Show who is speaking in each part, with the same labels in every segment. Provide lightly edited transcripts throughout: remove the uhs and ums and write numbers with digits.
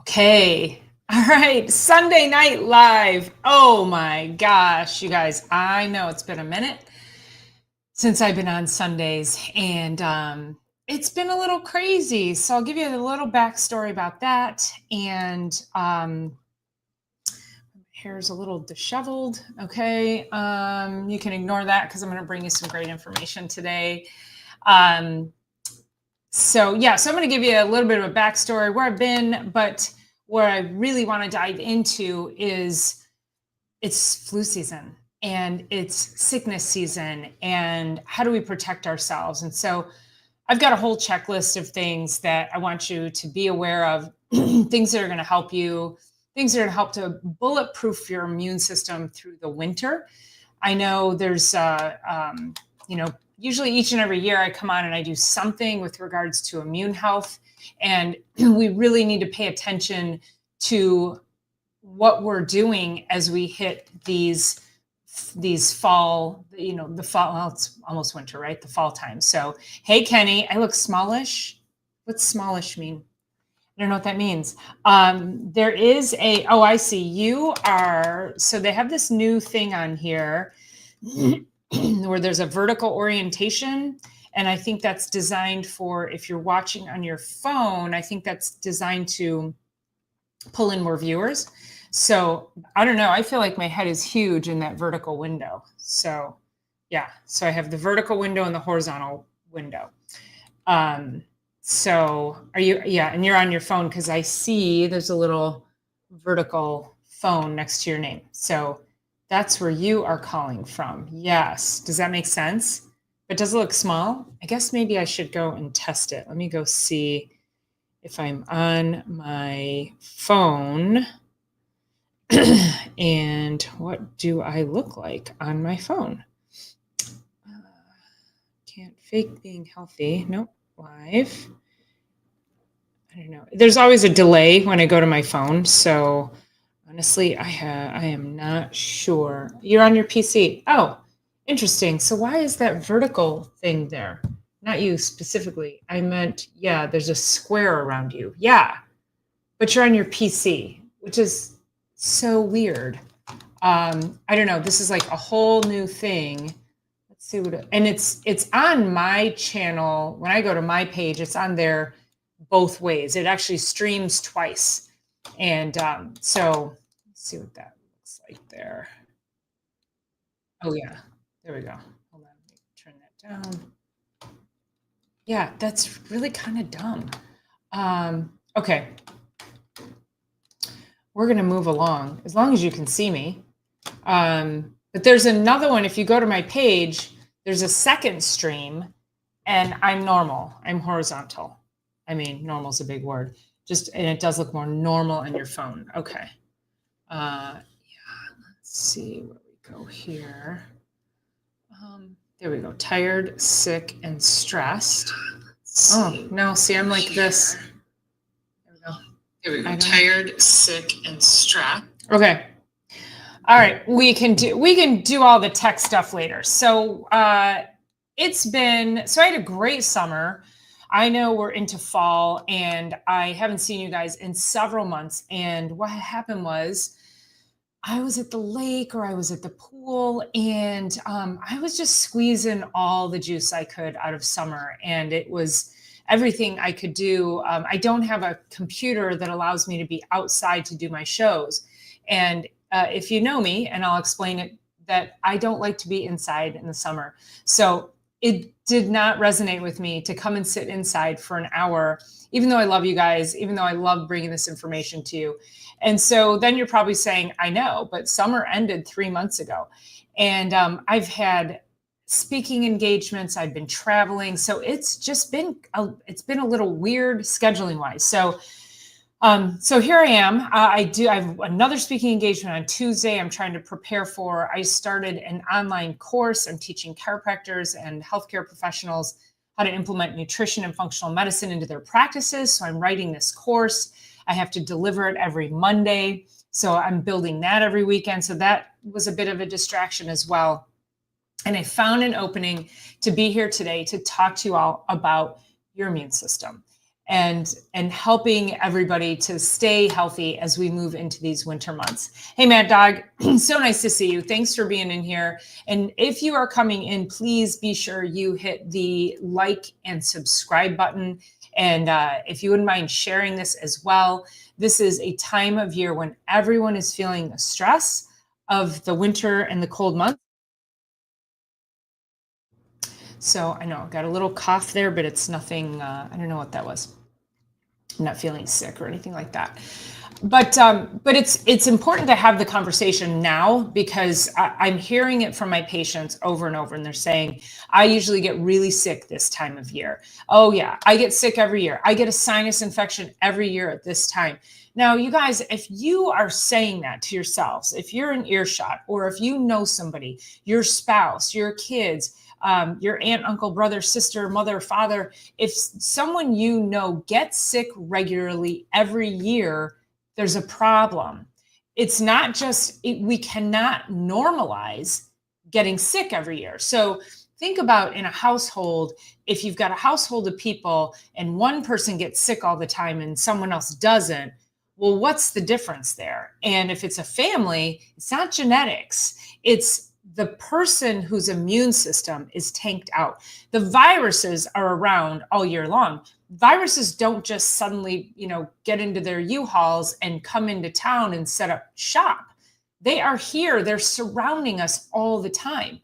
Speaker 1: Okay. All right. Sunday Night Live. Oh my gosh, you guys. I know it's been a minute since I've been on Sundays and it's been a little crazy. So I'll give you a little backstory about that. And hair's a little disheveled. Okay. You can ignore that because I'm going to bring you some great information today. Um, so I'm going to give you a little bit of a backstory where I've been, but where I really want to dive into is it's flu season and it's sickness season and how do we protect ourselves? And so I've got a whole checklist of things that I want you to be aware of, things that are going to help you, things that are going to help to bulletproof your immune system through the winter. I know there's, usually each and every year I come on and I do something with regards to immune health. And we really need to pay attention to what we're doing as we hit these fall, the fall, well, it's almost winter, right? The fall time. So, hey, Kenny, I look smallish. What's smallish mean? I don't know what that means. There is I see. So they have this new thing on here where there's a vertical orientation. And I think that's designed for, if you're watching on your phone, I think that's designed to pull in more viewers. So I don't know. I feel like my head is huge in that vertical window. So yeah. So I have the vertical window and the horizontal window. So and you're on your phone because I see there's a little vertical phone next to your name. So that's where you are calling from. Yes. Does that make sense? But does it look small? I guess maybe I should go and test it. Let me go see if I'm on my phone. And what do I look like on my phone? Can't fake being healthy. Nope. Live. I don't know. There's always a delay when I go to my phone. So honestly, I am not sure. You're on your PC. Oh, interesting. So why is that vertical thing there? Not you specifically. I meant, yeah, there's a square around you. Yeah. But you're on your PC, which is so weird. I don't know. This is like a whole new thing. Let's see and it's on my channel. When I go to my page, it's on there both ways. It actually streams twice. And so let's see what that looks like there. Oh yeah, there we go. Hold on, let me turn that down. Yeah, that's really kind of dumb. Okay. We're going to move along as long as you can see me. But there's another one. If you go to my page, there's a second stream and I'm normal. I'm horizontal. I mean, normal is a big word. And it does look more normal on your phone. Okay. Let's see where we go here. There we go. Tired, sick, and stressed. Oh, no. See, I'm like this. There we go. Tired, sick, and stressed. Okay. All right. We can do all the tech stuff later. So I had a great summer. I know we're into fall and I haven't seen you guys in several months. And what happened was I was at the lake or I was at the pool and I was just squeezing all the juice I could out of summer. And it was everything I could do. I don't have a computer that allows me to be outside to do my shows. And if you know me, and I'll explain it, that I don't like to be inside in the summer. So it did not resonate with me to come and sit inside for an hour, even though I love you guys, even though I love bringing this information to you. And so then you're probably saying, I know, but summer ended 3 months ago. And I've had speaking engagements. I've been traveling. So it's just been, it's been a little weird scheduling wise. So here I am. I have another speaking engagement on Tuesday. I'm trying to prepare for. I started an online course. I'm teaching chiropractors and healthcare professionals how to implement nutrition and functional medicine into their practices. So I'm writing this course. I have to deliver it every Monday. So I'm building that every weekend. So that was a bit of a distraction as well. And I found an opening to be here today to talk to you all about your immune system. and helping everybody to stay healthy as we move into these winter months. Hey, Mad Dog, so nice to see you. Thanks for being in here. And if you are coming in, please be sure you hit the like and subscribe button. And if you wouldn't mind sharing this as well. This is a time of year when everyone is feeling the stress of the winter and the cold months. So I know I've got a little cough there, but it's nothing, I don't know what that was. I'm not feeling sick or anything like that. But it's important to have the conversation now, because I'm hearing it from my patients over and over, and they're saying, I usually get really sick this time of year. Oh yeah, I get sick every year. I get a sinus infection every year at this time. Now, you guys, if you are saying that to yourselves, if you're in earshot, or if you know somebody, your spouse, your kids, your aunt, uncle, brother, sister, mother, father, if someone you know gets sick regularly every year, there's a problem. It's not just, we cannot normalize getting sick every year. So think about in a household, if you've got a household of people and one person gets sick all the time and someone else doesn't, well, what's the difference there? And if it's a family, it's not genetics. It's the person whose immune system is tanked out. The viruses are around all year long. Viruses don't just suddenly, get into their U-Hauls and come into town and set up shop. They are here. They're surrounding us all the time.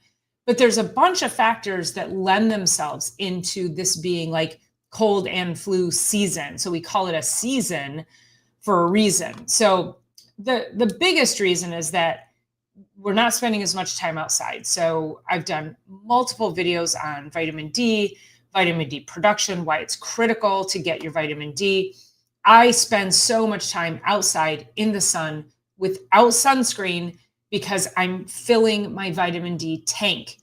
Speaker 1: But there's a bunch of factors that lend themselves into this being like cold and flu season. So we call it a season for a reason. So the biggest reason is that we're not spending as much time outside. So I've done multiple videos on vitamin D production, why it's critical to get your vitamin D. I spend so much time outside in the sun without sunscreen because I'm filling my vitamin D tank.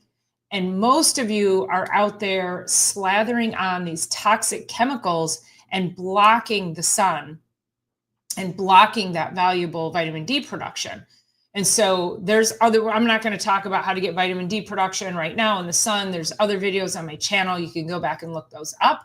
Speaker 1: And most of you are out there slathering on these toxic chemicals and blocking the sun and blocking that valuable vitamin D production. And so I'm not going to talk about how to get vitamin D production right now in the sun. There's other videos on my channel. You can go back and look those up.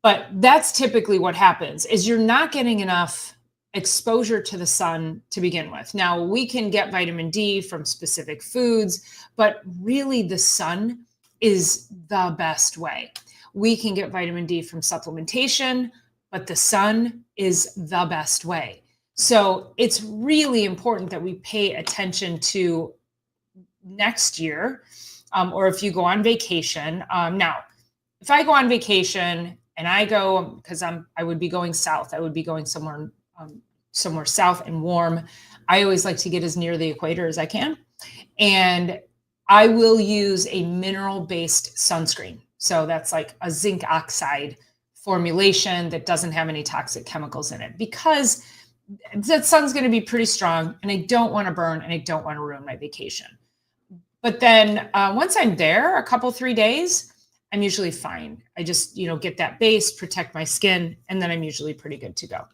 Speaker 1: But that's typically what happens, is you're not getting enough exposure to the sun to begin with. Now, we can get vitamin D from specific foods, but really the sun is the best way. We can get vitamin D from supplementation, but the sun is the best way. So it's really important that we pay attention to next year, or if you go on vacation. Now, if I go on vacation and I go, because I would be going south, I would be going somewhere south and warm. I always like to get as near the equator as I can. And I will use a mineral-based sunscreen. So that's like a zinc oxide formulation that doesn't have any toxic chemicals in it, because that sun's going to be pretty strong and I don't want to burn and I don't want to ruin my vacation. But then once I'm there, 3 days, I'm usually fine. I just, get that base, protect my skin, and then I'm usually pretty good to go.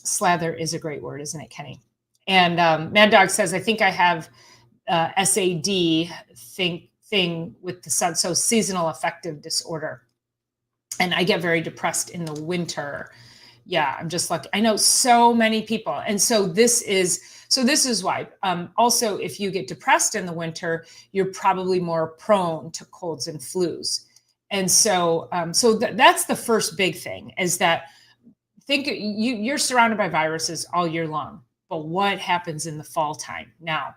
Speaker 1: Slather is a great word, isn't it, Kenny? And Mad Dog says, I think I have SAD thing with the sun, so seasonal affective disorder. And I get very depressed in the winter. Yeah, I'm just lucky. I know so many people. And so this is why. Also, if you get depressed in the winter, you're probably more prone to colds and flus. And so, that's the first big thing, is that you're surrounded by viruses all year long. But what happens in the fall time? Now,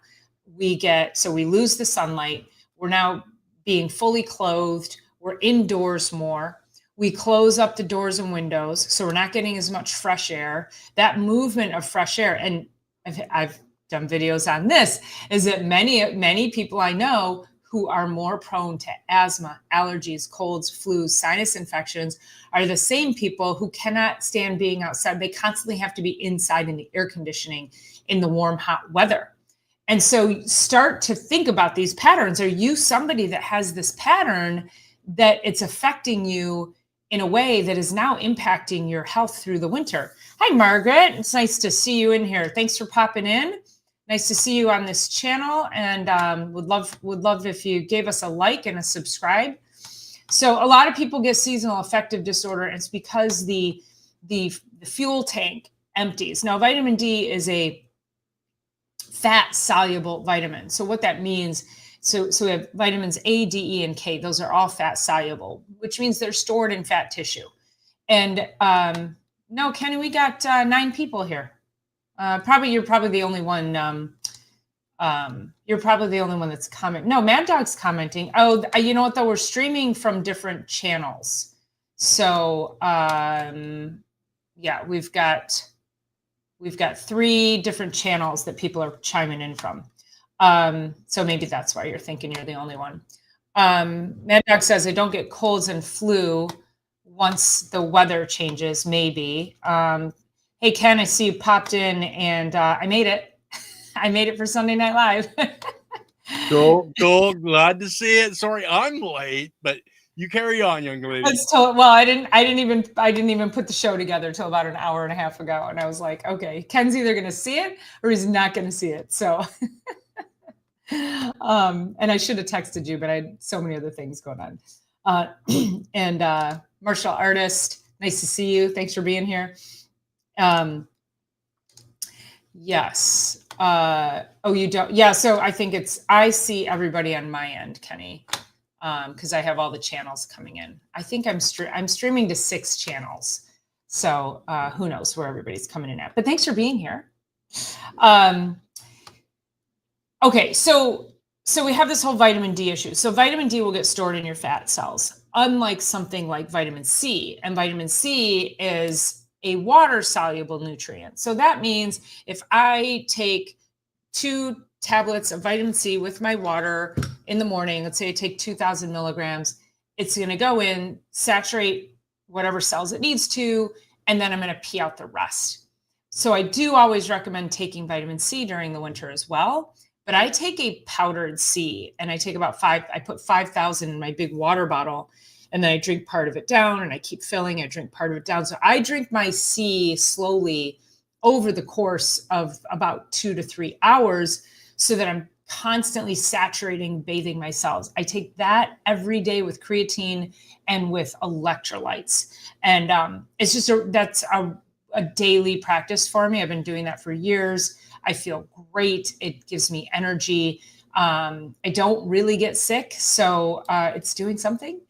Speaker 1: we lose the sunlight. We're now being fully clothed. We're indoors more. We close up the doors and windows, so we're not getting as much fresh air. That movement of fresh air, and I've done videos on this, is that many people I know who are more prone to asthma, allergies, colds, flus, sinus infections are the same people who cannot stand being outside. They constantly have to be inside in the air conditioning in the warm, hot weather. And so start to think about these patterns. Are you somebody that has this pattern that it's affecting you in a way that is now impacting your health through the winter? Hi, Margaret. It's nice to see you in here. Thanks for popping in. Nice to see you on this channel, and would love if you gave us a like and a subscribe. So a lot of people get seasonal affective disorder, and it's because the fuel tank empties. Now, vitamin D is a fat soluble vitamin. So what that means, so we have vitamins A, D, E, and K. Those are all fat soluble, which means they're stored in fat tissue. And no, Kenny, we got 9 people here. You're probably the only one. You're probably the only one that's commenting. No, Mad Dog's commenting. Oh, you know what though? We're streaming from different channels. So yeah, we've got 3 different channels that people are chiming in from. So maybe that's why you're thinking you're the only one. Mad Dog says, I don't get colds and flu once the weather changes, maybe. Hey, Ken, I see you popped in, and I made it. I made it for Sunday Night Live.
Speaker 2: Cool. Glad to see it. Sorry, I'm late, but you carry on, young lady.
Speaker 1: Well, I didn't even put the show together till about an hour and a half ago, and I was like, okay, Ken's either going to see it or he's not going to see it. So, and I should have texted you, but I had so many other things going on. And martial artist, nice to see you. Thanks for being here. Yes. Oh, you don't? Yeah. So I think I see everybody on my end, Kenny, because I have all the channels coming in. I think I'm streaming to 6 channels. So who knows where everybody's coming in at, but thanks for being here. Okay. So we have this whole vitamin D issue. So vitamin D will get stored in your fat cells, unlike something like vitamin C, and vitamin C is a water soluble nutrient. So that means if I take 2 tablets of vitamin C with my water in the morning, let's say I take 2,000 milligrams, it's going to go in, saturate whatever cells it needs to, and then I'm going to pee out the rest. So I do always recommend taking vitamin C during the winter as well. But I take a powdered C, and I take about I put 5,000 in my big water bottle, and then I drink part of it down, and I keep filling. I drink part of it down. So I drink my C slowly over the course of about 2 to 3 hours so that I'm constantly saturating, bathing my cells. I take that every day with creatine and with electrolytes. And it's just that's a daily practice for me. I've been doing that for years. I feel great. It gives me energy. I don't really get sick, so it's doing something.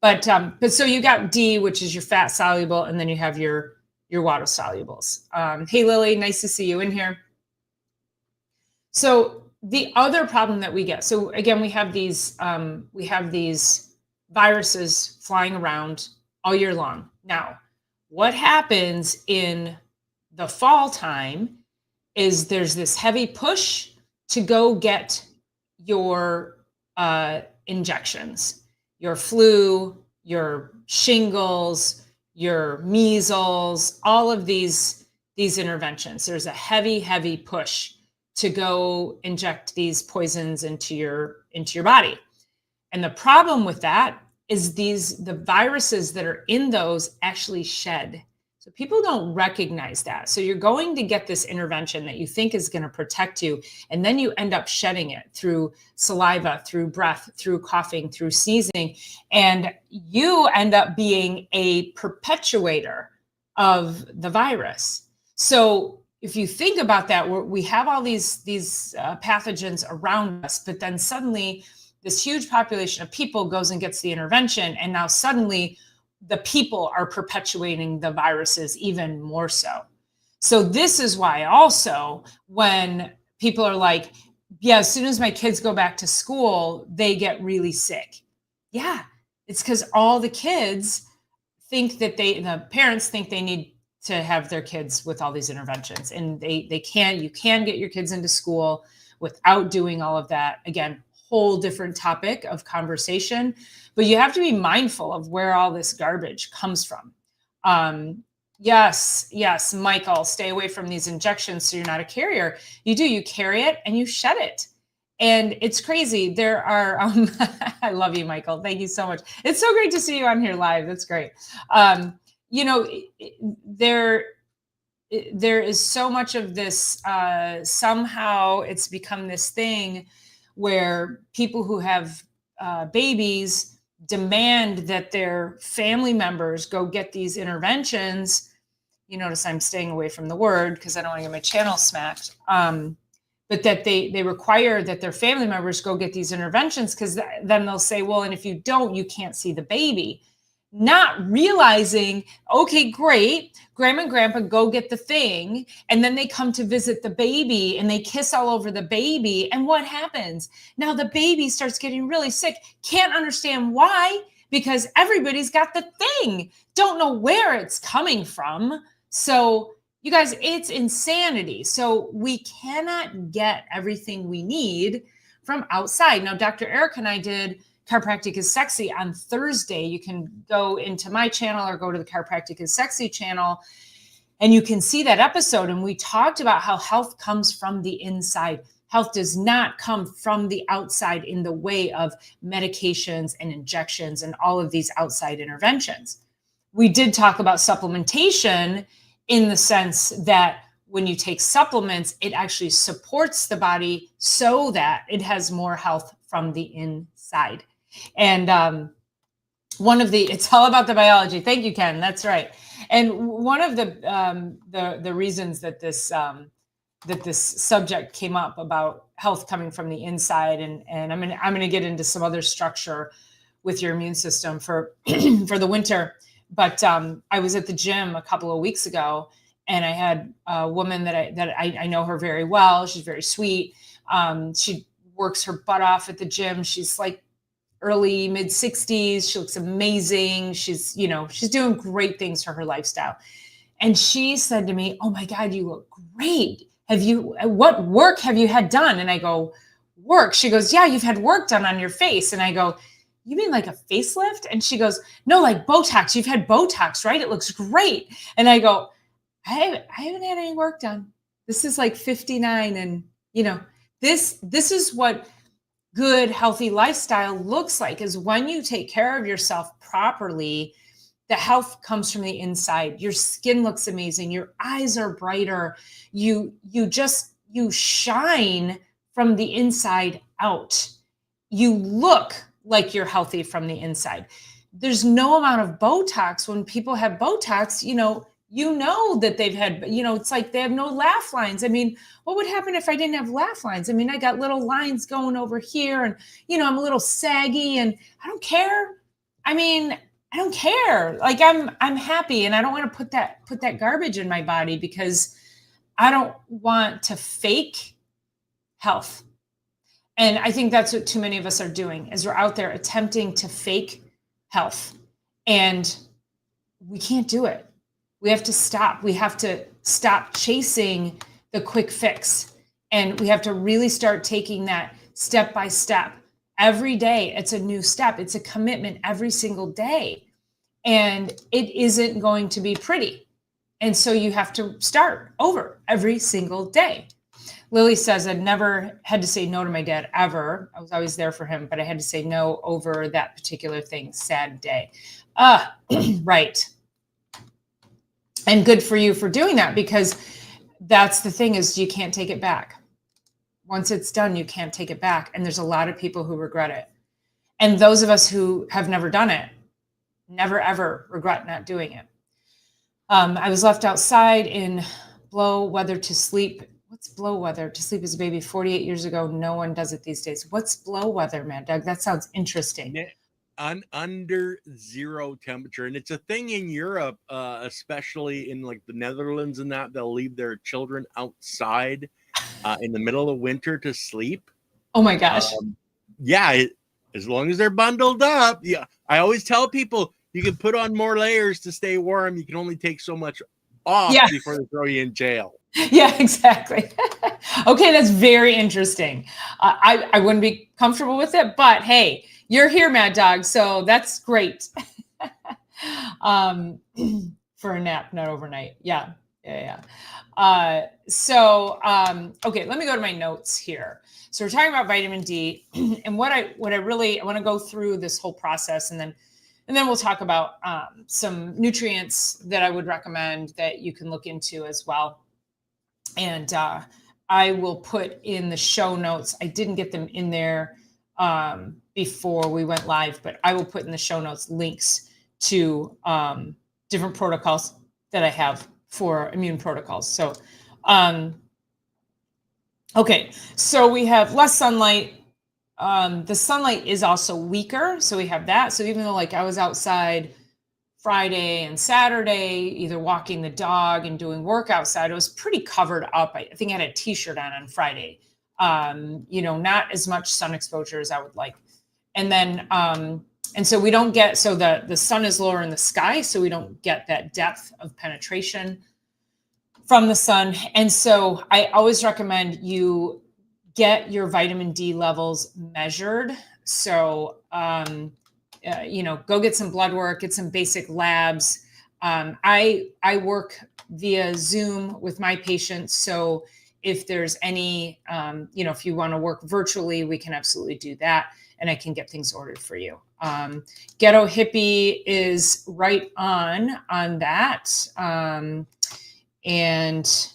Speaker 1: But so you got D, which is your fat soluble, and then you have your water solubles. Hey, Lily, nice to see you in here. So the other problem that we get, so again, we have these viruses flying around all year long. Now, what happens in the fall time is there's this heavy push to go get your injections, your flu, your shingles, your measles, all of these interventions. There's a heavy push to go inject these poisons into your body. And the problem with that is the viruses that are in those actually shed. So people don't recognize that. So you're going to get this intervention that you think is going to protect you, and then you end up shedding it through saliva, through breath, through coughing, through sneezing, and you end up being a perpetuator of the virus. So if you think about that, we have all these pathogens around us, but then suddenly this huge population of people goes and gets the intervention, and now suddenly the people are perpetuating the viruses even more so. So this is why also when people are like, yeah, as soon as my kids go back to school, they get really sick. Yeah, it's because all the kids think that the parents think they need to have their kids with all these interventions, and you can get your kids into school without doing all of that. Again, whole different topic of conversation, but you have to be mindful of where all this garbage comes from. Yes, Michael, stay away from these injections so you're not a carrier. You carry it and you shed it. And it's crazy. There are, I love you, Michael. Thank you so much. It's so great to see you on here live. That's great. There is so much of this, somehow it's become this thing where people who have babies, demand that their family members go get these interventions. You notice I'm staying away from the word because I don't want to get my channel smacked. But that they require that their family members go get these interventions, because then they'll say, well, and if you don't, you can't see the baby. Not realizing, okay, great, grandma and grandpa go get the thing, and then they come to visit the baby and they kiss all over the baby. And what happens? Now the baby starts getting really sick. Can't understand why, because everybody's got the thing. Don't know where it's coming from. So you guys, it's insanity. So we cannot get everything we need from outside. Now, Dr. Eric and I did Chiropractic is Sexy on Thursday. You can go into my channel or go to the Chiropractic is Sexy channel, and you can see that episode. And we talked about how health comes from the inside. Health does not come from the outside in the way of medications and injections and all of these outside interventions. We did talk about supplementation in the sense that when you take supplements, it actually supports the body so that it has more health from the inside. And it's all about the biology. Thank you, Ken. That's right. And one of the reasons that this subject came up about health coming from the inside, and I'm gonna get into some other structure with your immune system for for the winter. But I was at the gym a couple of weeks ago, and I had a woman that I know her very well. She's very sweet. She works her butt off at the gym. She's like early mid 60s. She looks amazing. She's doing great things for her lifestyle. And she said to me, "Oh my God, you look great. What work have you had done?" And I go, "Work?" She goes, "Yeah, you've had work done on your face." And I go, "You mean like a facelift?" And she goes, "No, like Botox. You've had Botox, right? It looks great." And I go, I haven't had any work done. This is like 59. And this is what good, healthy lifestyle looks like, is when you take care of yourself properly, the health comes from the inside. Your skin looks amazing. Your eyes are brighter. You shine from the inside out. You look like you're healthy from the inside. There's no amount of Botox. When people have Botox, you know that they've had, it's like they have no laugh lines. I mean, what would happen if I didn't have laugh lines? I mean, I got little lines going over here, and, I'm a little saggy, and I don't care. I mean, I don't care. Like I'm happy, and I don't want to put that garbage in my body, because I don't want to fake health. And I think that's what too many of us are doing, is we're out there attempting to fake health, and we can't do it. We have to stop. We have to stop chasing the quick fix, and we have to really start taking that step by step. Every day, it's a new step. It's a commitment every single day, and it isn't going to be pretty. And so you have to start over every single day. Lily says, "I'd never had to say no to my dad ever. I was always there for him, but I had to say no over that particular thing. Sad day." Right. And good for you for doing that, because that's the thing, is you can't take it back. Once it's done, you can't take it back. And there's a lot of people who regret it. And those of us who have never done it, never, ever regret not doing it. I was left outside in blow weather to sleep. What's blow weather? To sleep as a baby 48 years ago. No one does it these days. What's blow weather, Mad Doug? That sounds interesting.
Speaker 2: Under zero temperature. And it's a thing in Europe, especially in like the Netherlands and that, they'll leave their children outside in the middle of winter to sleep.
Speaker 1: Oh my gosh.
Speaker 2: As long as they're bundled up. Yeah. I always tell people, you can put on more layers to stay warm. You can only take so much off before they throw you in jail.
Speaker 1: Yeah, exactly. Okay, that's very interesting. I wouldn't be comfortable with it, but hey, you're here, Mad Dog, so that's great. For a nap, not overnight. Yeah. Okay, let me go to my notes here. So we're talking about vitamin D, and what I want to go through this whole process, and then we'll talk about some nutrients that I would recommend that you can look into as well. And I will put in the show notes. I didn't get them in there before we went live, but I will put in the show notes links to different protocols that I have for immune protocols. So, okay, so we have less sunlight. The sunlight is also weaker, so we have that. So even though like I was outside Friday and Saturday, either walking the dog and doing work outside, I was pretty covered up. I think I had a t-shirt on Friday. Not as much sun exposure as I would like. And then, and so we don't get, so the sun is lower in the sky, so we don't get that depth of penetration from the sun. And so I always recommend you get your vitamin D levels measured. So, go get some blood work, get some basic labs. I work via Zoom with my patients. So if there's any, if you want to work virtually, we can absolutely do that. And I can get things ordered for you. Ghetto Hippie is right on that. And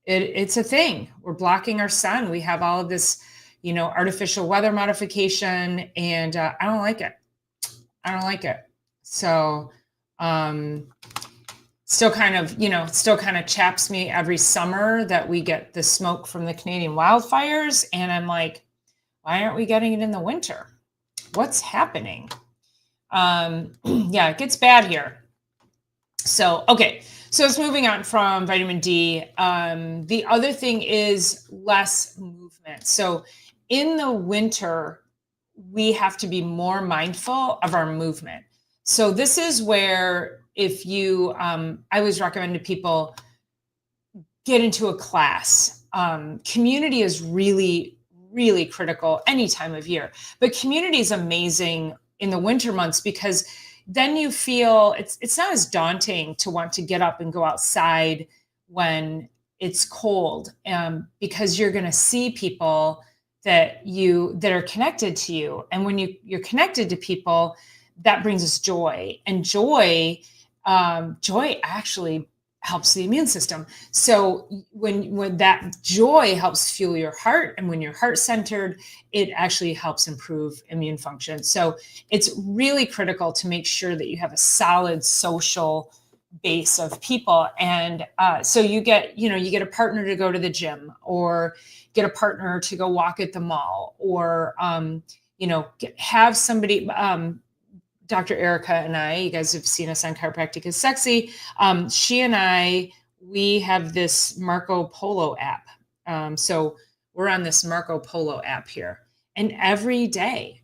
Speaker 1: it's a thing. We're blocking our sun. We have all of this, artificial weather modification, and I don't like it. So, still kind of chaps me every summer that we get the smoke from the Canadian wildfires. And I'm like, why aren't we getting it in the winter? What's happening? It gets bad here. So, okay. So it's moving on from vitamin D. The other thing is less movement. So in the winter, we have to be more mindful of our movement. So this is where if you, I always recommend to people get into a class. Community is really, really critical any time of year, but community is amazing in the winter months because then you feel it's not as daunting to want to get up and go outside when it's cold, because you're going to see people that are connected to you. And when you're connected to people, that brings us joy, and joy actually helps the immune system. So when that joy helps fuel your heart, and when your heart's centered, it actually helps improve immune function. So it's really critical to make sure that you have a solid social base of people. And so you get a partner to go to the gym, or get a partner to go walk at the mall, or have somebody. Dr. Erica and I, you guys have seen us on Chiropractic is Sexy. She and I, we have this Marco Polo app. So we're on this Marco Polo app here. And every day,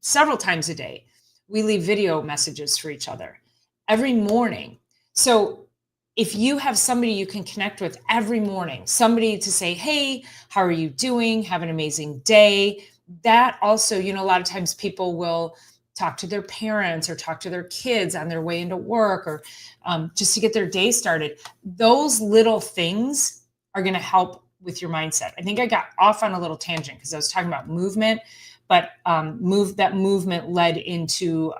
Speaker 1: several times a day, we leave video messages for each other every morning. So if you have somebody you can connect with every morning, somebody to say, hey, how are you doing? Have an amazing day. That also, a lot of times people will talk to their parents or talk to their kids on their way into work, or just to get their day started. Those little things are going to help with your mindset. I think I got off on a little tangent because I was talking about movement, but movement led into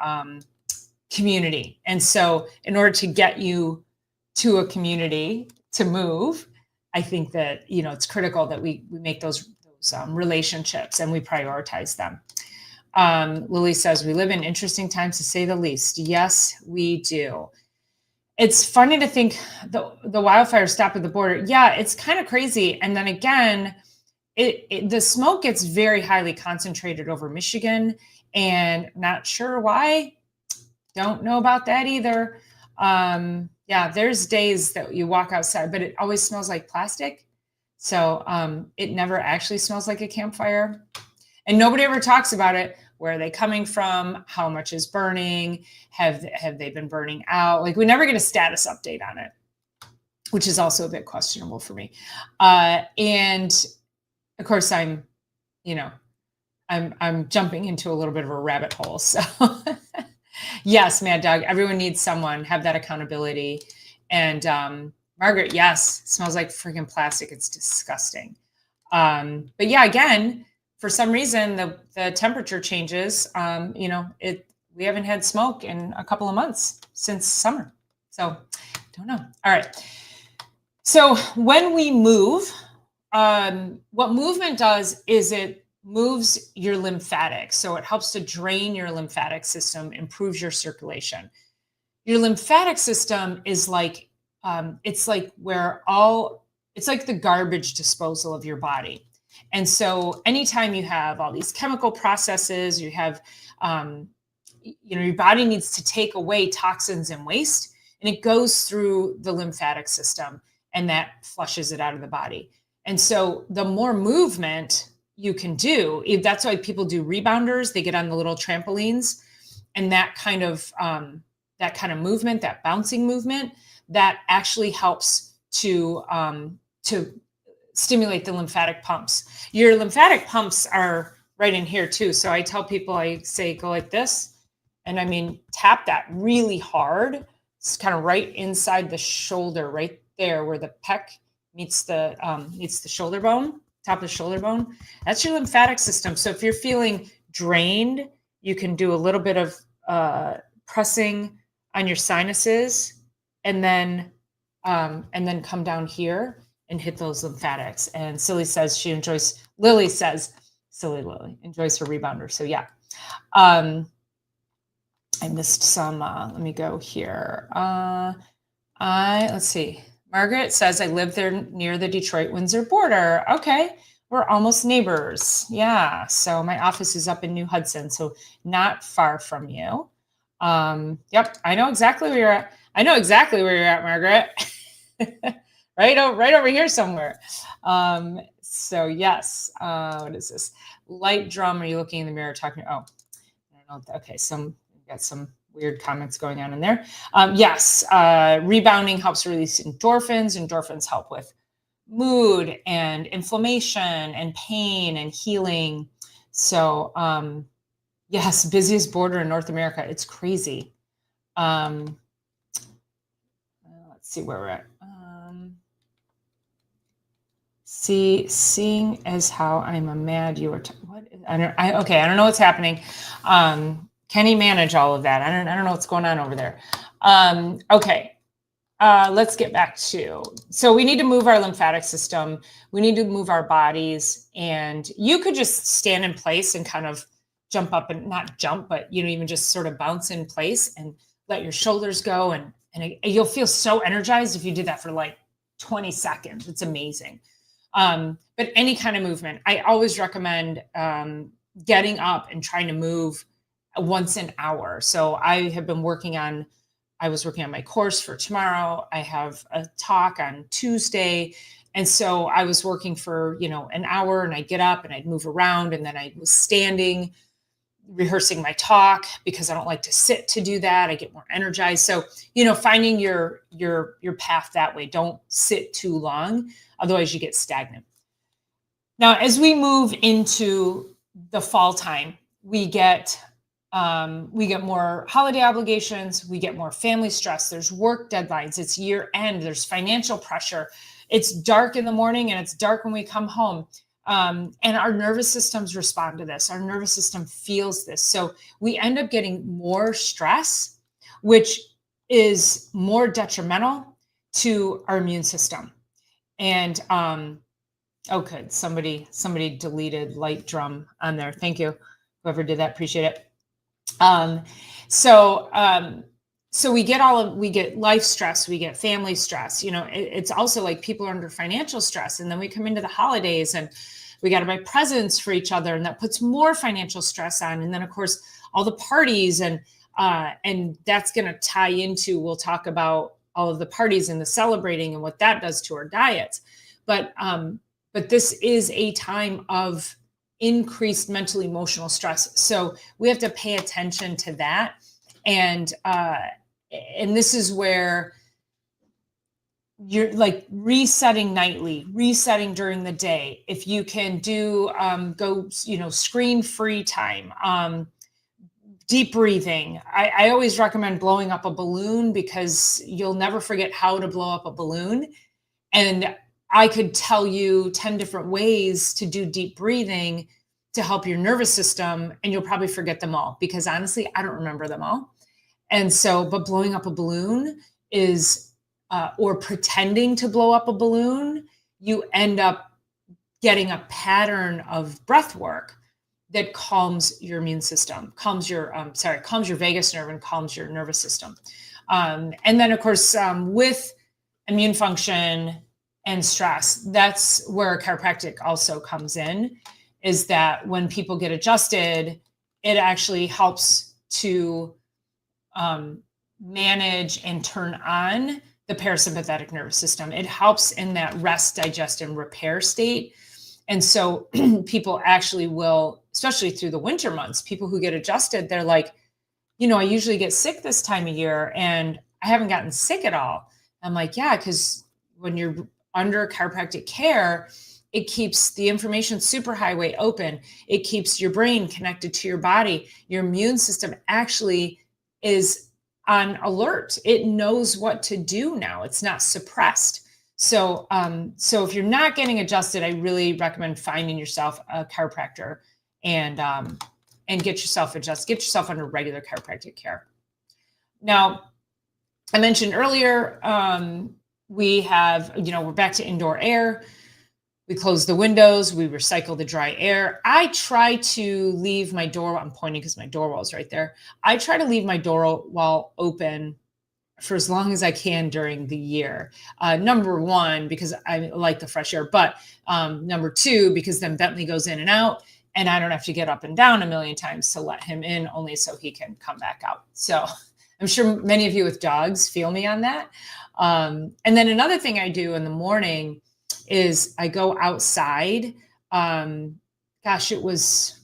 Speaker 1: community. And so in order to get you to a community to move, I think that, it's critical that we make those relationships and we prioritize them. Lily says, we live in interesting times, to say the least. Yes, we do. It's funny to think the wildfires stop at the border. Yeah, it's kind of crazy. And then again, the smoke gets very highly concentrated over Michigan, and not sure why. Don't know about that either. There's days that you walk outside, but it always smells like plastic. So it never actually smells like a campfire. And nobody ever talks about it. Where are they coming from? How much is burning? Have they been burning out? Like, we never get a status update on it, which is also a bit questionable for me. And of course, I'm jumping into a little bit of a rabbit hole. So yes, Mad Dog, everyone needs someone, have that accountability. And Margaret, yes, smells like freaking plastic. It's disgusting. But yeah, again, for some reason, the temperature changes. We haven't had smoke in a couple of months since summer. So don't know. All right. So when we move, what movement does is it moves your lymphatics. So it helps to drain your lymphatic system, improves your circulation. Your lymphatic system is like, it's like it's like the garbage disposal of your body. And so anytime you have all these chemical processes, you have, your body needs to take away toxins and waste, and it goes through the lymphatic system, and that flushes it out of the body. And so the more movement you can do, that's why people do rebounders. They get on the little trampolines, and that kind of movement, that bouncing movement, that actually helps to stimulate the lymphatic pumps. Your lymphatic pumps are right in here too. So I tell people, I say, go like this. And I mean, tap that really hard. It's kind of right inside the shoulder, right there where the pec meets the shoulder bone, top of the shoulder bone. That's your lymphatic system. So if you're feeling drained, you can do a little bit of pressing on your sinuses, and then come down here and hit those lymphatics. And Lily says Silly Lily enjoys her rebounder. So yeah. I missed some, let me go here. Let's see. Margaret says, I live there near the Detroit-Windsor border. Okay. We're almost neighbors. Yeah. So my office is up in New Hudson, so not far from you. Yep. I know exactly where you're at. Margaret. right over here somewhere. So yes. What is this? Light drum. Are you looking in the mirror talking? Oh, I don't know. Okay. Got some weird comments going on in there. Yes. Rebounding helps release endorphins. Endorphins help with mood and inflammation and pain and healing. So, yes, busiest border in North America. It's crazy. Let's see where we're at. Seeing as how I'm a mad, you were, I don't know what's happening. Can he manage all of that? I don't know what's going on over there. Okay. Let's get back to, so we need to move our lymphatic system. We need to move our bodies, and you could just stand in place and kind of jump up, and not jump, but even just sort of bounce in place and let your shoulders go. And you'll feel so energized if you did that for like 20 seconds. It's amazing. But any kind of movement, I always recommend, getting up and trying to move once an hour. So I was working on my course for tomorrow. I have a talk on Tuesday. And so I was working for, an hour, and I'd get up and I'd move around, and then I was standing, rehearsing my talk, because I don't like to sit to do that. I get more energized. So, finding your path that way. Don't sit too long. Otherwise you get stagnant. Now, as we move into the fall time, we get more holiday obligations. We get more family stress. There's work deadlines. It's year end. There's financial pressure. It's dark in the morning, and it's dark when we come home. And our nervous systems respond to this. Our nervous system feels this. So we end up getting more stress, which is more detrimental to our immune system. And, oh, good. Somebody deleted light drum on there. Thank you. Whoever did that, appreciate it. So we get life stress, we get family stress. It's also like people are under financial stress, and then we come into the holidays and we got to buy presents for each other, and that puts more financial stress on. And then of course all the parties, and that's going to tie into, we'll talk about all of the parties and the celebrating and what that does to our diets. But this is a time of increased mental emotional stress. So we have to pay attention to that. And this is where you're like resetting nightly, resetting during the day. If you can do, screen-free time, deep breathing. I always recommend blowing up a balloon, because you'll never forget how to blow up a balloon. And I could tell you 10 different ways to do deep breathing to help your nervous system, and you'll probably forget them all, because honestly, I don't remember them all. And so, but blowing up a balloon is, or pretending to blow up a balloon, you end up getting a pattern of breath work that calms your immune system, calms your vagus nerve and calms your nervous system. And then, of course, with immune function and stress, that's where chiropractic also comes in, is that when people get adjusted, it actually helps to manage and turn on the parasympathetic nervous system. It helps in that rest, digest, and repair state. And so people actually will, especially through the winter months, people who get adjusted, they're like, I usually get sick this time of year and I haven't gotten sick at all. I'm like, yeah, because when you're under chiropractic care, it keeps the information superhighway open. It keeps your brain connected to your body. Your immune system actually is on alert. It knows what to do now. It's not suppressed. So if you're not getting adjusted, I really recommend finding yourself a chiropractor and get yourself adjusted, get yourself under regular chiropractic care. Now, I mentioned earlier, we have, we're back to indoor air. We close the windows, we recycle the dry air. I try to leave my door, I'm pointing because my door wall is right there. I try to leave my door wall open for as long as I can during the year. Number one, because I like the fresh air, but number two, because then Bentley goes in and out and I don't have to get up and down a million times to let him in, only so he can come back out. So I'm sure many of you with dogs feel me on that. And then another thing I do in the morning is I go outside. It was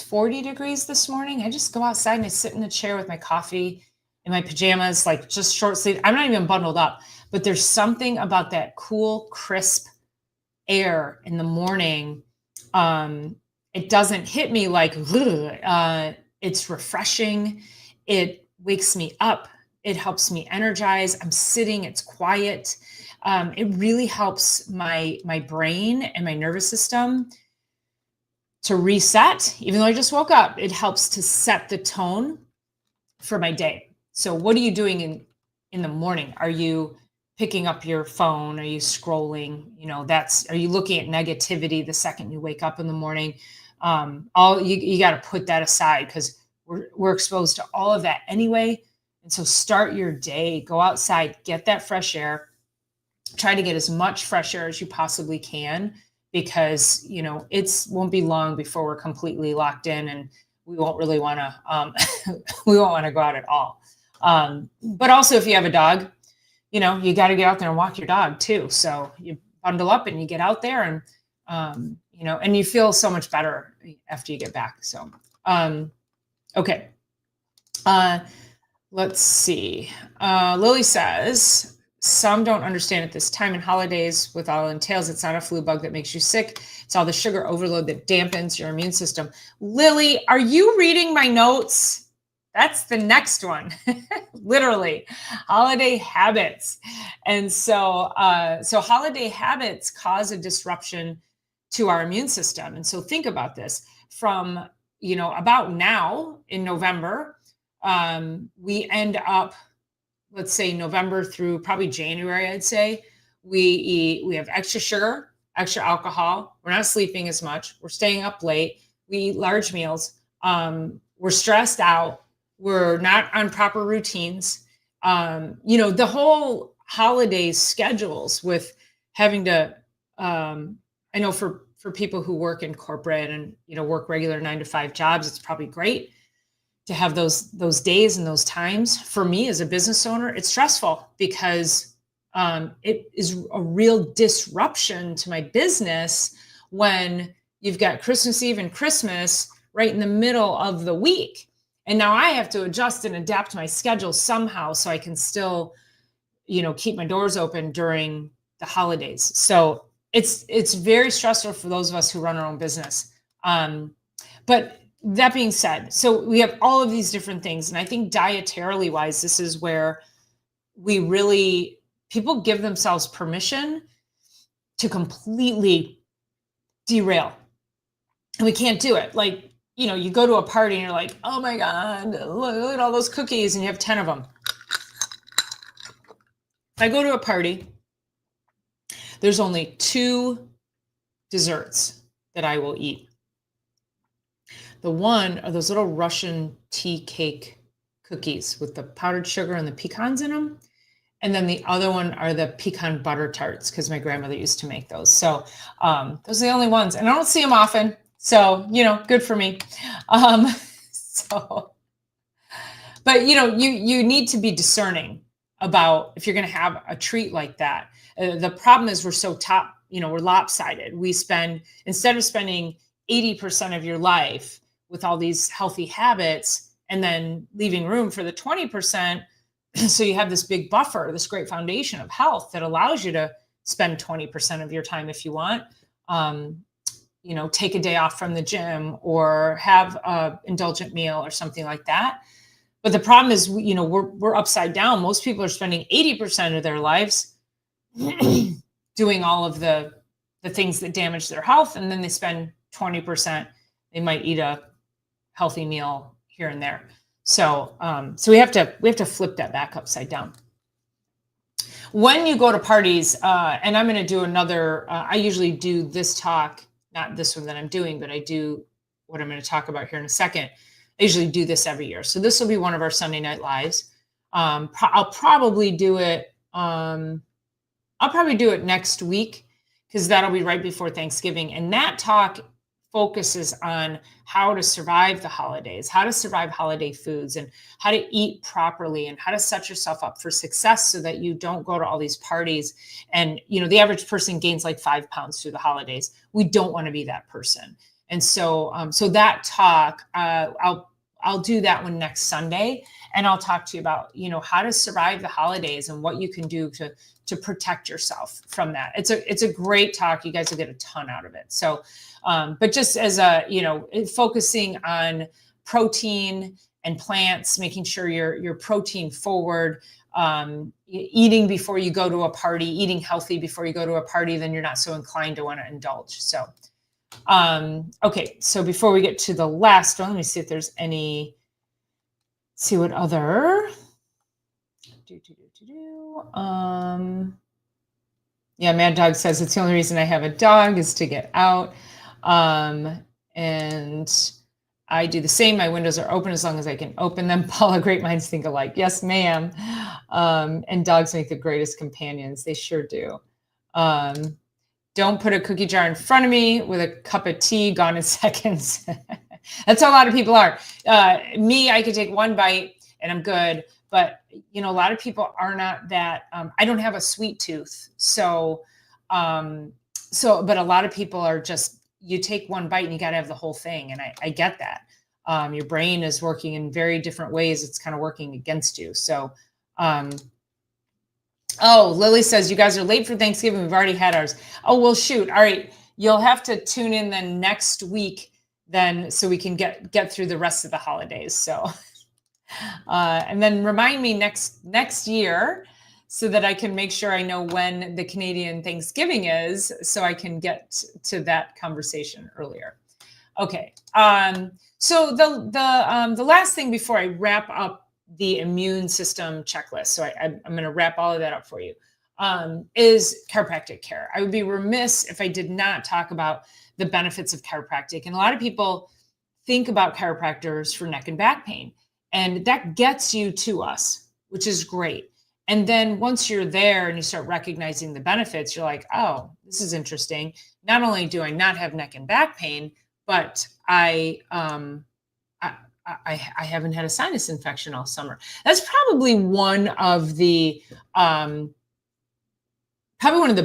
Speaker 1: 40 degrees this morning. I just go outside and I sit in the chair with my coffee in my pajamas, like just short sleeve. I'm not even bundled up, but there's something about that cool, crisp air in the morning. It doesn't hit me like, it's refreshing. It wakes me up. It helps me energize. I'm sitting, it's quiet. It really helps my brain and my nervous system to reset. Even though I just woke up, it helps to set the tone for my day. So what are you doing in the morning? Are you picking up your phone? Are you scrolling? Are you looking at negativity the second you wake up in the morning? You got to put that aside because we're exposed to all of that anyway. And so start your day, go outside, get that fresh air, try to get as much fresh air as you possibly can, because, it won't be long before we're completely locked in and we won't really want to, we won't want to go out at all. But also if you have a dog, you got to get out there and walk your dog too. So you bundle up and you get out there and, and you feel so much better after you get back. So, okay. Let's see. Lily says, some don't understand at this time and holidays with all it entails. It's not a flu bug that makes you sick. It's all the sugar overload that dampens your immune system. Lily, are you reading my notes? That's the next one. Literally, holiday habits. And so holiday habits cause a disruption to our immune system. And so think about this from, about now in November, we end up, let's say November through probably January, I'd say, we have extra sugar, extra alcohol. We're not sleeping as much. We're staying up late. We eat large meals. We're stressed out. We're not on proper routines. The whole holiday schedules with having to, I know for people who work in corporate and, work regular 9-to-5 jobs, it's probably great to have those days and those times. For me as a business owner, it's stressful because it is a real disruption to my business when you've got Christmas Eve and Christmas right in the middle of the week. And now I have to adjust and adapt my schedule somehow so I can still, keep my doors open during the holidays. So it's very stressful for those of us who run our own business. But that being said, so we have all of these different things. And I think dietarily wise, this is where people give themselves permission to completely derail. And we can't do it. Like, you go to a party and you're like, oh my God, look at all those cookies, and you have 10 of them. If I go to a party, there's only 2 desserts that I will eat. The one are those little Russian tea cake cookies with the powdered sugar and the pecans in them. And then the other one are the pecan butter tarts because my grandmother used to make those. So those are the only ones. And I don't see them often. So, good for me. So, but you need to be discerning about if you're going to have a treat like that. The problem is we're lopsided. We spend, instead of spending 80% of your life with all these healthy habits and then leaving room for the 20%. So you have this big buffer, this great foundation of health that allows you to spend 20% of your time if you want. Take a day off from the gym or have an indulgent meal or something like that. But the problem is, we're upside down. Most people are spending 80% of their lives doing all of the things that damage their health, and then they spend 20%. They might eat a healthy meal here and there. So we have to flip that back upside down. When you go to parties, and I'm going to do another, I usually do this talk, not this one that I'm doing, but I do what I'm going to talk about here in a second. I usually do this every year. So this will be one of our Sunday night lives. I'll probably do it. I'll probably do it next week because that'll be right before Thanksgiving. And that talk focuses on how to survive the holidays, how to survive holiday foods, and how to eat properly, and how to set yourself up for success so that you don't go to all these parties. And, the average person gains like 5 pounds through the holidays. We don't want to be that person. And so, that talk, I'll do that one next Sunday, and I'll talk to you about, how to survive the holidays and what you can do to protect yourself from that. It's a great talk. You guys will get a ton out of it. So, but just as focusing on protein and plants, making sure you're protein forward, eating before you go to a party, eating healthy before you go to a party, then you're not so inclined to want to indulge. So, okay. So before we get to the last one, let me see if there's see what other, yeah, Mad Dog says it's the only reason I have a dog is to get out. And I do the same. My windows are open as long as I can open them. Paula, great minds think alike. Yes, ma'am. And dogs make the greatest companions. They sure do. Don't put a cookie jar in front of me with a cup of tea, gone in seconds. That's how a lot of people are. Me, I could take one bite and I'm good. But, a lot of people are not that. I don't have a sweet tooth. So, but a lot of people are just, you take one bite and you got to have the whole thing. And I get that. Your brain is working in very different ways. It's kind of working against you. So, Lily says, you guys are late for Thanksgiving. We've already had ours. Oh, well, shoot. All right. You'll have to tune in then next week then, so we can get through the rest of the holidays. So, and then remind me next year so that I can make sure I know when the Canadian Thanksgiving is, so I can get to that conversation earlier. Okay. So the last thing before I wrap up the immune system checklist, so I'm going to wrap all of that up for you, is chiropractic care. I would be remiss if I did not talk about the benefits of chiropractic. And a lot of people think about chiropractors for neck and back pain, and that gets you to us, which is great. And then once you're there and you start recognizing the benefits, you're like, oh, this is interesting. Not only do I not have neck and back pain, but I haven't had a sinus infection all summer. That's probably one of the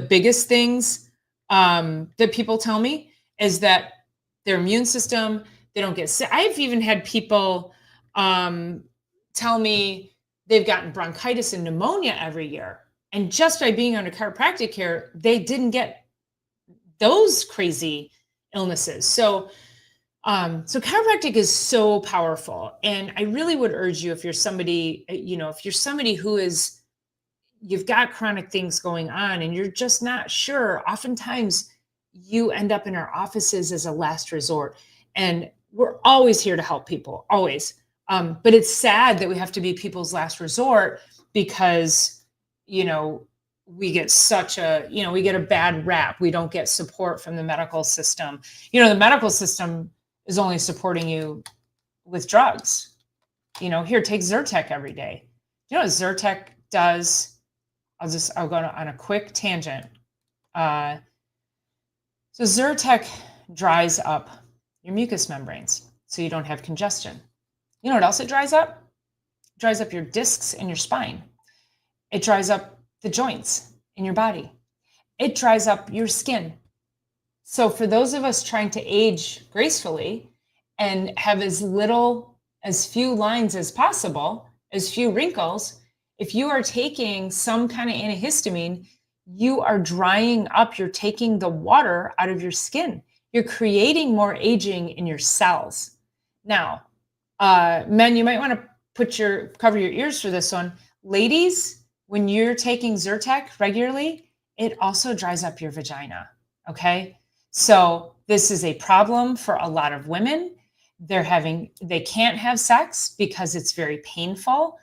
Speaker 1: biggest things that people tell me is that their immune system, they don't get sick. I've even had people tell me they've gotten bronchitis and pneumonia every year. And just by being under chiropractic care, they didn't get those crazy illnesses. So chiropractic is so powerful. And I really would urge you, if you're somebody, who you've got chronic things going on and you're just not sure, oftentimes you end up in our offices as a last resort. And we're always here to help people, always. But it's sad that we have to be people's last resort because, we get such a, we get a bad rap. We don't get support from the medical system. The medical system is only supporting you with drugs. Here, take Zyrtec every day. You know what Zyrtec does? I'll go on a quick tangent. So Zyrtec dries up your mucous membranes so you don't have congestion. You know what else it dries up? It dries up your discs in your spine. It dries up the joints in your body. It dries up your skin. So for those of us trying to age gracefully and have as few lines as possible, as few wrinkles, if you are taking some kind of antihistamine, you are drying up, you're taking the water out of your skin. You're creating more aging in your cells. Now, men, you might want to cover your ears for this one. Ladies, when you're taking Zyrtec regularly, it also dries up your vagina, okay? So this is a problem for a lot of women. They can't have sex because it's very painful.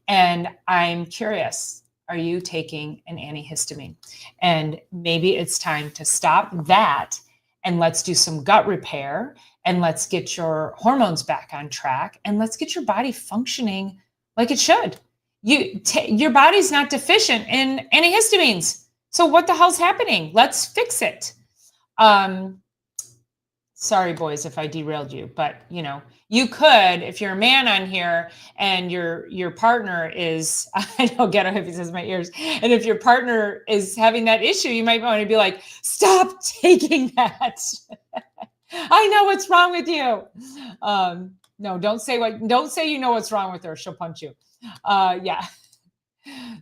Speaker 1: And I'm curious, are you taking an antihistamine? And maybe it's time to stop that and let's do some gut repair and let's get your hormones back on track and let's get your body functioning like it should. Your body's not deficient in antihistamines. So what the hell's happening? Let's fix it. Sorry, boys, if I derailed you, but you could, if you're a man on here and your partner is, I know Ghetto Hippie says my ears, and if your partner is having that issue, you might want to be like, stop taking that. I know what's wrong with you. No, don't say you know what's wrong with her. She'll punch you. Yeah.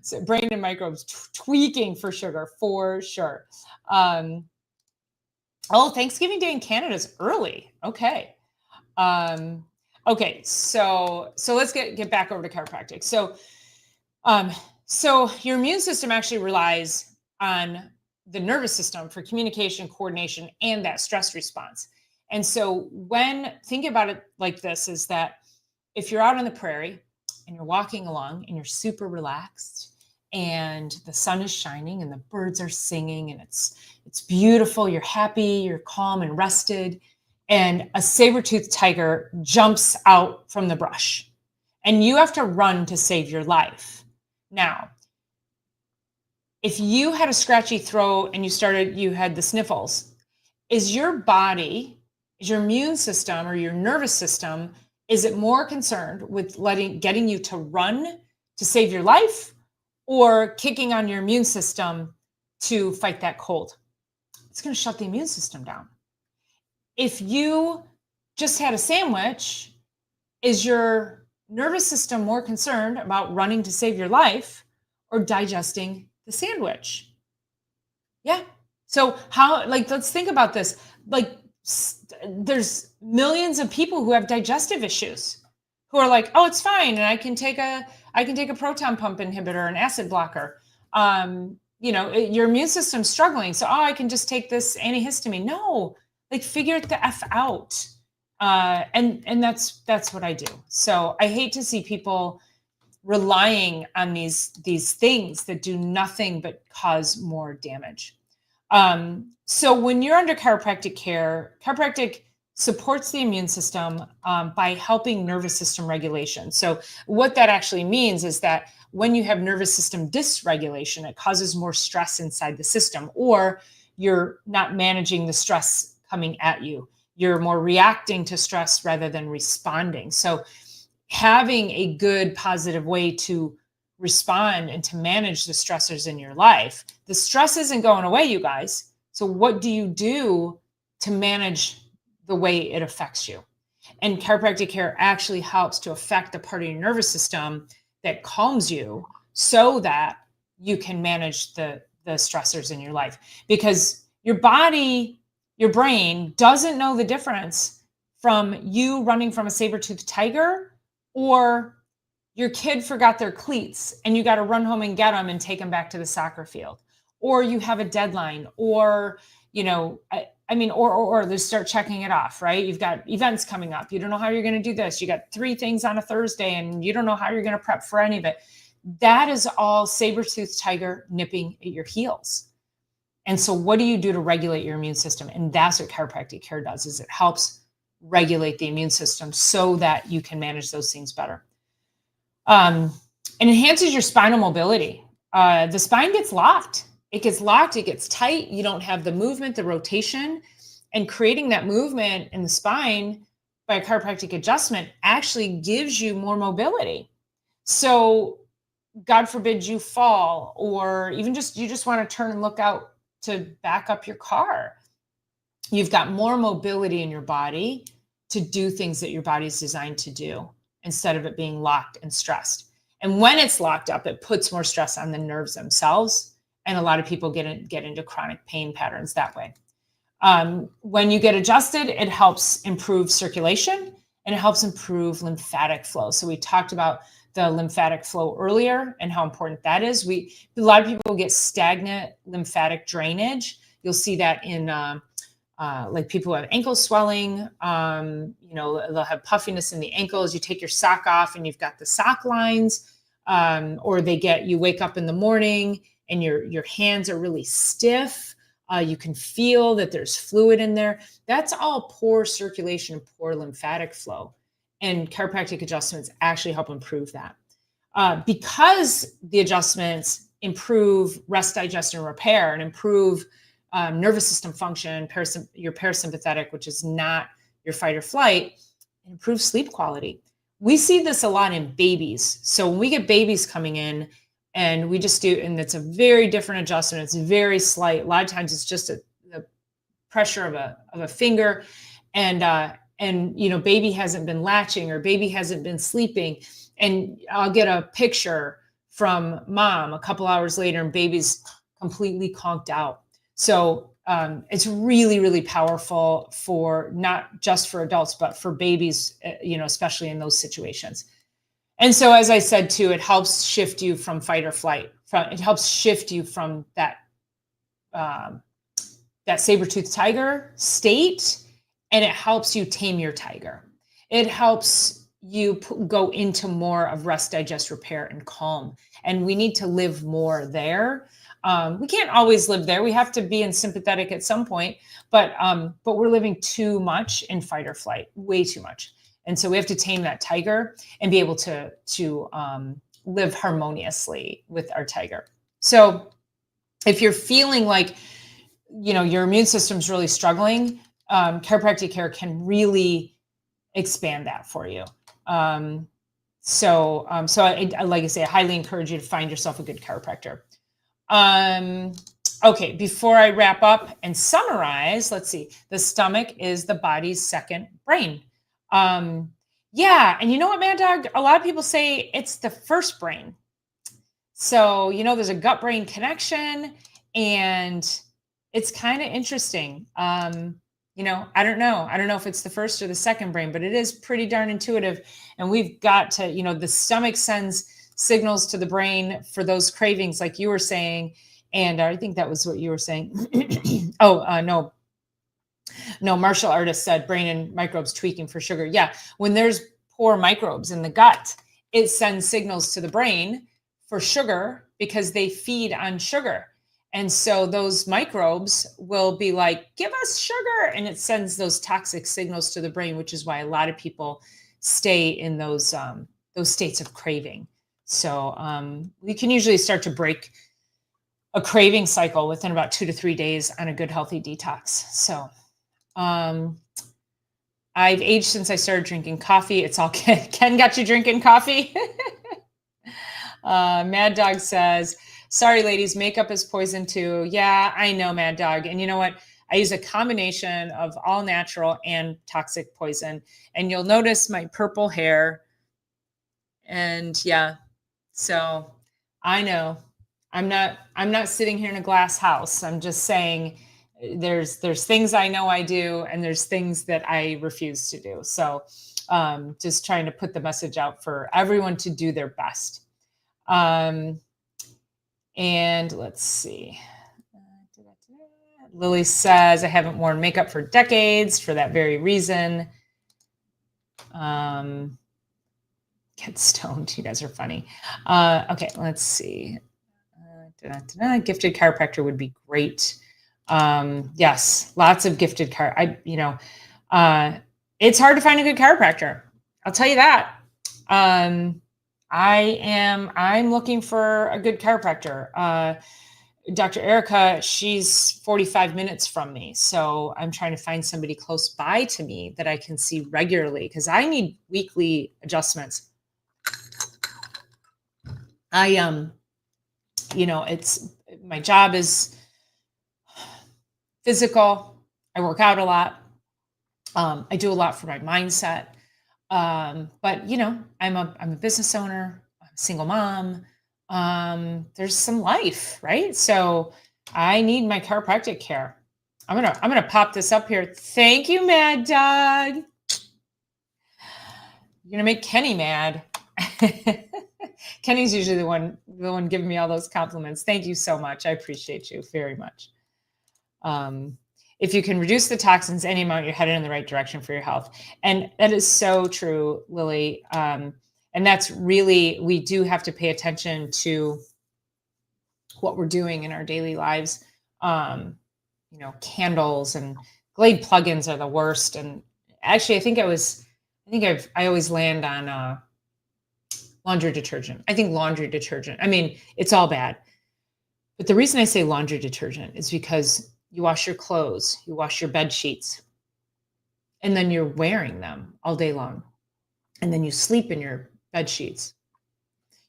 Speaker 1: So brain and microbes tweaking for sugar, for sure. Oh, Thanksgiving Day in Canada is early. Okay. Okay. So let's get back over to chiropractic. So your immune system actually relies on the nervous system for communication, coordination, and that stress response. And so think about it like this, is that if you're out on the prairie and you're walking along and you're super relaxed and the sun is shining and the birds are singing and it's beautiful, you're happy, you're calm and rested, and a saber-toothed tiger jumps out from the brush and you have to run to save your life. Now, if you had a scratchy throat and you had the sniffles, is your immune system or your nervous system, is it more concerned with getting you to run to save your life or kicking on your immune system to fight that cold? It's going to shut the immune system down. If you just had a sandwich, is your nervous system more concerned about running to save your life or digesting the sandwich? Yeah. So let's think about this. There's millions of people who have digestive issues who are like, oh, it's fine. And I can take a proton pump inhibitor, an acid blocker. Your immune system's struggling. So, I can just take this antihistamine. No, figure it the F out. And that's what I do. So I hate to see people relying on these things that do nothing but cause more damage. So when you're under chiropractic care, chiropractic supports the immune system by helping nervous system regulation. So what that actually means is that when you have nervous system dysregulation, it causes more stress inside the system, or you're not managing the stress coming at you. You're more reacting to stress rather than responding. So having a good positive way to respond and to manage the stressors in your life, the stress isn't going away, you guys. So what do you do to manage the way it affects you? And chiropractic care actually helps to affect the part of your nervous system that calms you so that you can manage the stressors in your life. Because your body, your brain doesn't know the difference from you running from a saber-toothed tiger or your kid forgot their cleats and you got to run home and get them and take them back to the soccer field, or you have a deadline, or, or they start checking it off, right? You've got events coming up. You don't know how you're going to do this. You got 3 things on a Thursday and you don't know how you're going to prep for any of it. that is all saber-toothed tiger nipping at your heels. And so what do you do to regulate your immune system? And that's what chiropractic care does, is it helps regulate the immune system so that you can manage those things better. It enhances your spinal mobility. The spine gets locked. It gets locked, it gets tight. You don't have the movement, the rotation, and creating that movement in the spine by a chiropractic adjustment actually gives you more mobility. So God forbid you fall, or even you just want to turn and look out to back up your car. You've got more mobility in your body to do things that your body's designed to do, instead of it being locked and stressed. And when it's locked up, it puts more stress on the nerves themselves. And a lot of people get into chronic pain patterns that way. When you get adjusted, it helps improve circulation and it helps improve lymphatic flow. So we talked about the lymphatic flow earlier and how important that is. A lot of people get stagnant lymphatic drainage. You'll see that in like people who have ankle swelling, they'll have puffiness in the ankles. You take your sock off and you've got the sock lines, or you wake up in the morning and your hands are really stiff. You can feel that there's fluid in there. That's all poor circulation and poor lymphatic flow. And chiropractic adjustments actually help improve that. Because the adjustments improve rest, digest, and repair, and improve nervous system function, your parasympathetic, which is not your fight or flight, and improve sleep quality. We see this a lot in babies. So when we get babies coming in and we just do, and it's a very different adjustment. It's very slight. A lot of times it's just the pressure of a finger, and baby hasn't been latching or baby hasn't been sleeping. And I'll get a picture from mom a couple hours later and baby's completely conked out. So it's really, really powerful for not just for adults, but for babies, especially in those situations. And so, as I said too, it helps shift you from fight or flight. It helps shift you from that saber-toothed tiger state, and it helps you tame your tiger. It helps you go into more of rest, digest, repair, and calm. And we need to live more there. We can't always live there. We have to be in sympathetic at some point, but we're living too much in fight or flight, way too much. And so we have to tame that tiger and be able to live harmoniously with our tiger. So if you're feeling like, your immune system's really struggling, chiropractic care can really expand that for you. So like I say, I highly encourage you to find yourself a good chiropractor. Okay, before I wrap up and summarize, let's see. The stomach is the body's second brain. And you know what, Mad Dog? A lot of people say it's the first brain. So, there's a gut-brain connection, and it's kind of interesting. I don't know. I don't know if it's the first or the second brain, but it is pretty darn intuitive. And we've got to, the stomach sends signals to the brain for those cravings, like you were saying. And I think that was what you were saying. No, martial artist said brain and microbes tweaking for sugar. Yeah. When there's poor microbes in the gut, it sends signals to the brain for sugar because they feed on sugar. And so those microbes will be like, give us sugar. And it sends those toxic signals to the brain, which is why a lot of people stay in those states of craving. So we can usually start to break a craving cycle within about 2 to 3 days on a good, healthy detox. So I've aged since I started drinking coffee. It's all Ken got you drinking coffee. Mad Dog says, sorry, ladies, makeup is poison too. Yeah, I know, Mad Dog. And you know what? I use a combination of all natural and toxic poison. And you'll notice my purple hair. And yeah, so I know I'm not sitting here in a glass house. I'm just saying there's things I know I do, and there's things that I refuse to do. So just trying to put the message out for everyone to do their best. And let's see. Lily says, I haven't worn makeup for decades for that very reason. get stoned. You guys are funny. Okay, let's see. Gifted chiropractor would be great. Yes, lots of gifted it's hard to find a good chiropractor. I'll tell you that. I'm looking for a good chiropractor. Dr. Erica, she's 45 minutes from me. So I'm trying to find somebody close by to me that I can see regularly because I need weekly adjustments. It's my job is physical. I work out a lot. I do a lot for my mindset. But I'm a business owner, I'm a single mom. There's some life, right? So I need my chiropractic care. I'm gonna pop this up here. Thank you, Mad Dog. You're gonna make Kenny mad. Kenny's usually the one giving me all those compliments. Thank you so much. I appreciate you very much. If you can reduce the toxins any amount, you're headed in the right direction for your health. And that is so true, Lily. And that's really, we do have to pay attention to what we're doing in our daily lives. Candles and Glade plugins are the worst. And actually, I always land on laundry detergent. I think laundry detergent, it's all bad. But the reason I say laundry detergent is because you wash your clothes, you wash your bed sheets, and then you're wearing them all day long. And then you sleep in your bed sheets.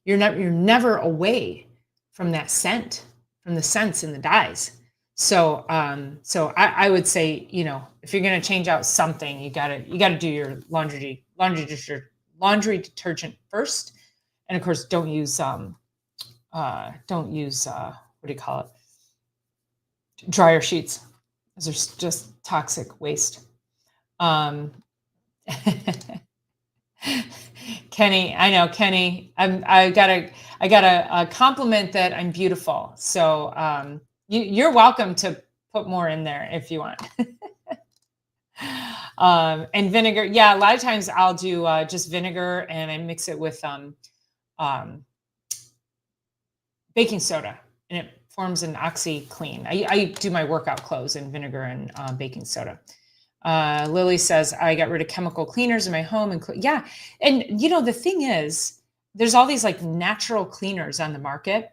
Speaker 1: You're never away from that scent, from the scents and the dyes. So I would say, if you're going to change out something, you gotta do your laundry detergent first. And of course, don't use what do you call it? Dryer sheets. Those are just toxic waste. Kenny, I know, Kenny. I got a compliment that I'm beautiful. So you're welcome to put more in there if you want. And vinegar. Yeah, a lot of times I'll do just vinegar and I mix it with baking soda, and it forms an OxyClean. I do my workout clothes in vinegar and baking soda. Lily says, I got rid of chemical cleaners in my home. And the thing is, there's all these like natural cleaners on the market.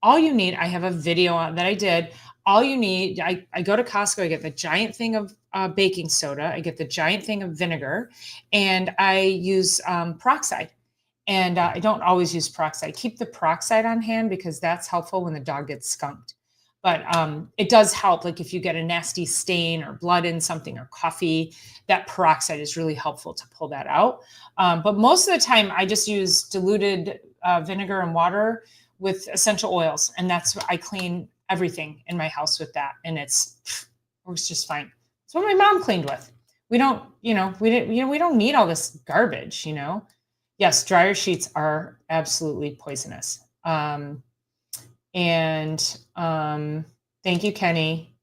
Speaker 1: All you need, I have a video on that I did. All you need, I go to Costco, I get the giant thing of baking soda, I get the giant thing of vinegar, and I use peroxide. And I don't always use peroxide. Keep the peroxide on hand because that's helpful when the dog gets skunked. But it does help, like if you get a nasty stain or blood in something or coffee, that peroxide is really helpful to pull that out. But most of the time, I just use diluted vinegar and water with essential oils, and I clean everything in my house with that, and works just fine. It's what my mom cleaned with. We don't need all this garbage, Yes, dryer sheets are absolutely poisonous. Thank you, Kenny.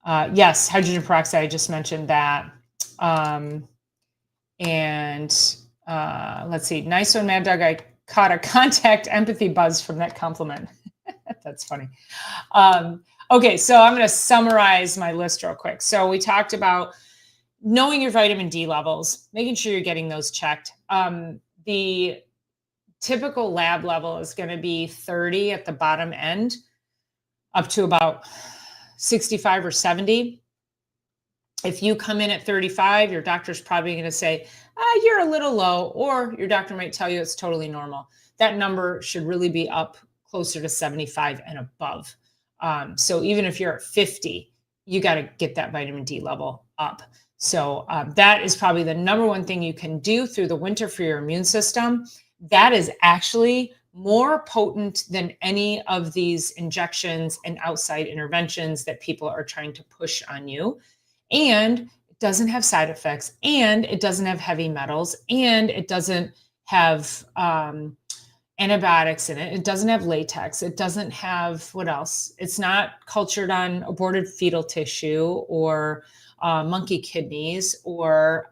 Speaker 1: Yes, hydrogen peroxide, I just mentioned that. Let's see, nice one, Mad Dog. I caught a contact empathy buzz from that compliment. That's funny. Okay, so I'm going to summarize my list real quick. So we talked about knowing your vitamin D levels, making sure you're getting those checked. The typical lab level is going to be 30 at the bottom end, up to about 65 or 70. If you come in at 35, your doctor's probably going to say, you're a little low, or your doctor might tell you it's totally normal. That number should really be up closer to 75 and above. So even if you're at 50, you got to get that vitamin D level up. So that is probably the number one thing you can do through the winter for your immune system. That is actually more potent than any of these injections and outside interventions that people are trying to push on you. And it doesn't have side effects, and it doesn't have heavy metals, and it doesn't have antibiotics in it. It doesn't have latex. It doesn't have, what else? It's not cultured on aborted fetal tissue or monkey kidneys, or,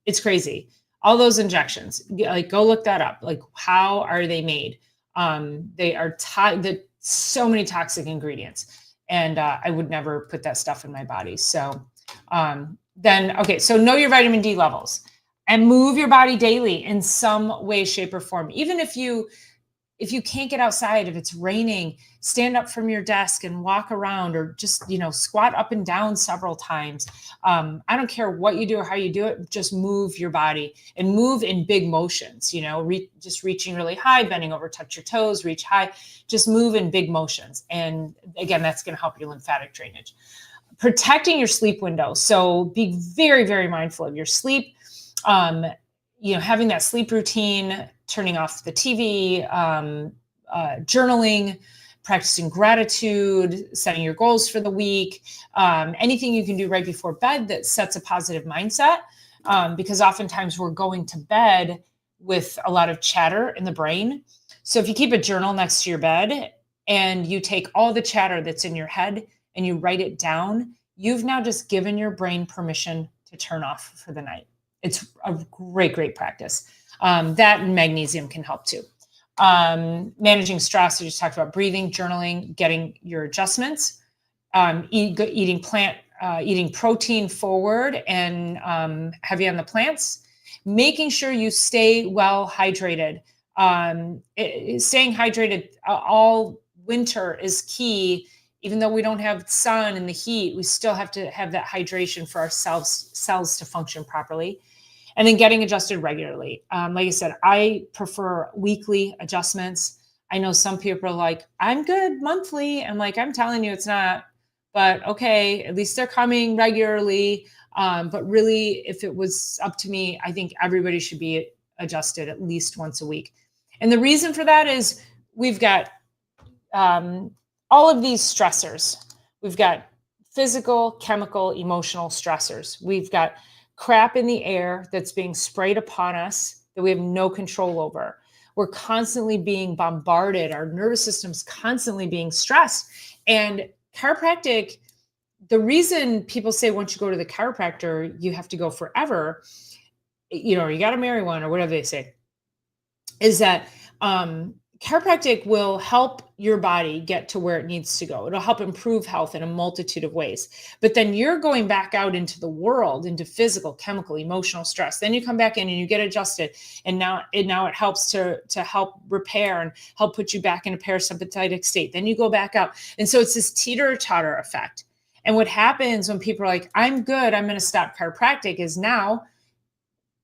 Speaker 1: it's crazy. all those injections, like go look that up. Like, how are they made? They are so many toxic ingredients, and I would never put that stuff in my body. So okay, so know your vitamin D levels and move your body daily in some way, shape, or form. Even if you can't get outside, if it's raining, stand up from your desk and walk around, or just, squat up and down several times. I don't care what you do or how you do it, just move your body and move in big motions, just reaching really high, bending over, touch your toes, reach high, just move in big motions. And again, that's going to help your lymphatic drainage. Protecting your sleep window. So be very, very mindful of your sleep. Having that sleep routine, turning off the TV, journaling, practicing gratitude, setting your goals for the week, anything you can do right before bed that sets a positive mindset, because oftentimes we're going to bed with a lot of chatter in the brain. So if you keep a journal next to your bed and you take all the chatter that's in your head and you write it down, you've now just given your brain permission to turn off for the night. It's a great, great practice. That and magnesium can help too. Managing stress, I just talked about breathing, journaling, getting your adjustments, eating protein forward and heavy on the plants, making sure you stay well hydrated. Staying hydrated all winter is key. Even though we don't have sun and the heat, we still have to have that hydration for our cells to function properly. And then getting adjusted regularly. Like I said, I prefer weekly adjustments. I know some people are like, I'm good monthly. I'm like, I'm telling you it's not, but okay, at least they're coming regularly. But really, if it was up to me, I think everybody should be adjusted at least once a week. And the reason for that is we've got all of these stressors. We've got physical, chemical, emotional stressors. We've got crap in the air that's being sprayed upon us that we have no control over. We're constantly being bombarded. Our nervous system's constantly being stressed. And chiropractic, the reason people say once you go to the chiropractor, you have to go forever, you got to marry one or whatever they say, is that chiropractic will help your body get to where it needs to go. It'll help improve health in a multitude of ways. But then you're going back out into the world, into physical, chemical, emotional stress. Then you come back in and you get adjusted. And now it helps to help repair and help put you back in a parasympathetic state. Then you go back out. And so it's this teeter-totter effect. And what happens when people are like, I'm good, I'm going to stop chiropractic, is now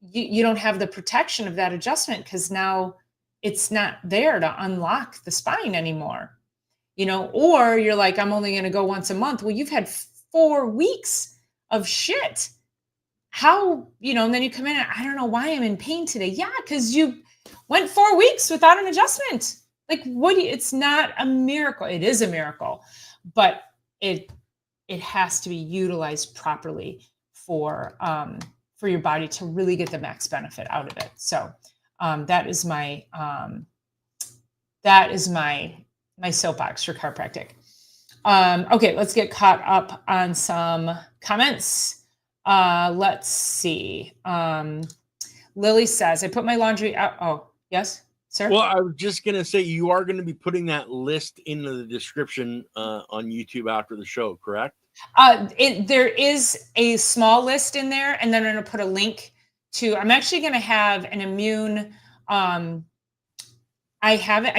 Speaker 1: you don't have the protection of that adjustment, because now it's not there to unlock the spine anymore, or you're like, I'm only going to go once a month. Well, you've had 4 weeks of shit. How, and then you come in and I don't know why I'm in pain today. Yeah. Cause you went 4 weeks without an adjustment. Like it's not a miracle. It is a miracle, but it has to be utilized properly for your body to really get the max benefit out of it. So, that is my soapbox for chiropractic. Okay, let's get caught up on some comments. Let's see. Lily says, I put my laundry out. Oh, yes, sir.
Speaker 2: Well, I was just going to say, you are going to be putting that list into the description on YouTube after the show, correct?
Speaker 1: There is a small list in there, and then I'm going to put a link to, I'm actually going to have an immune, I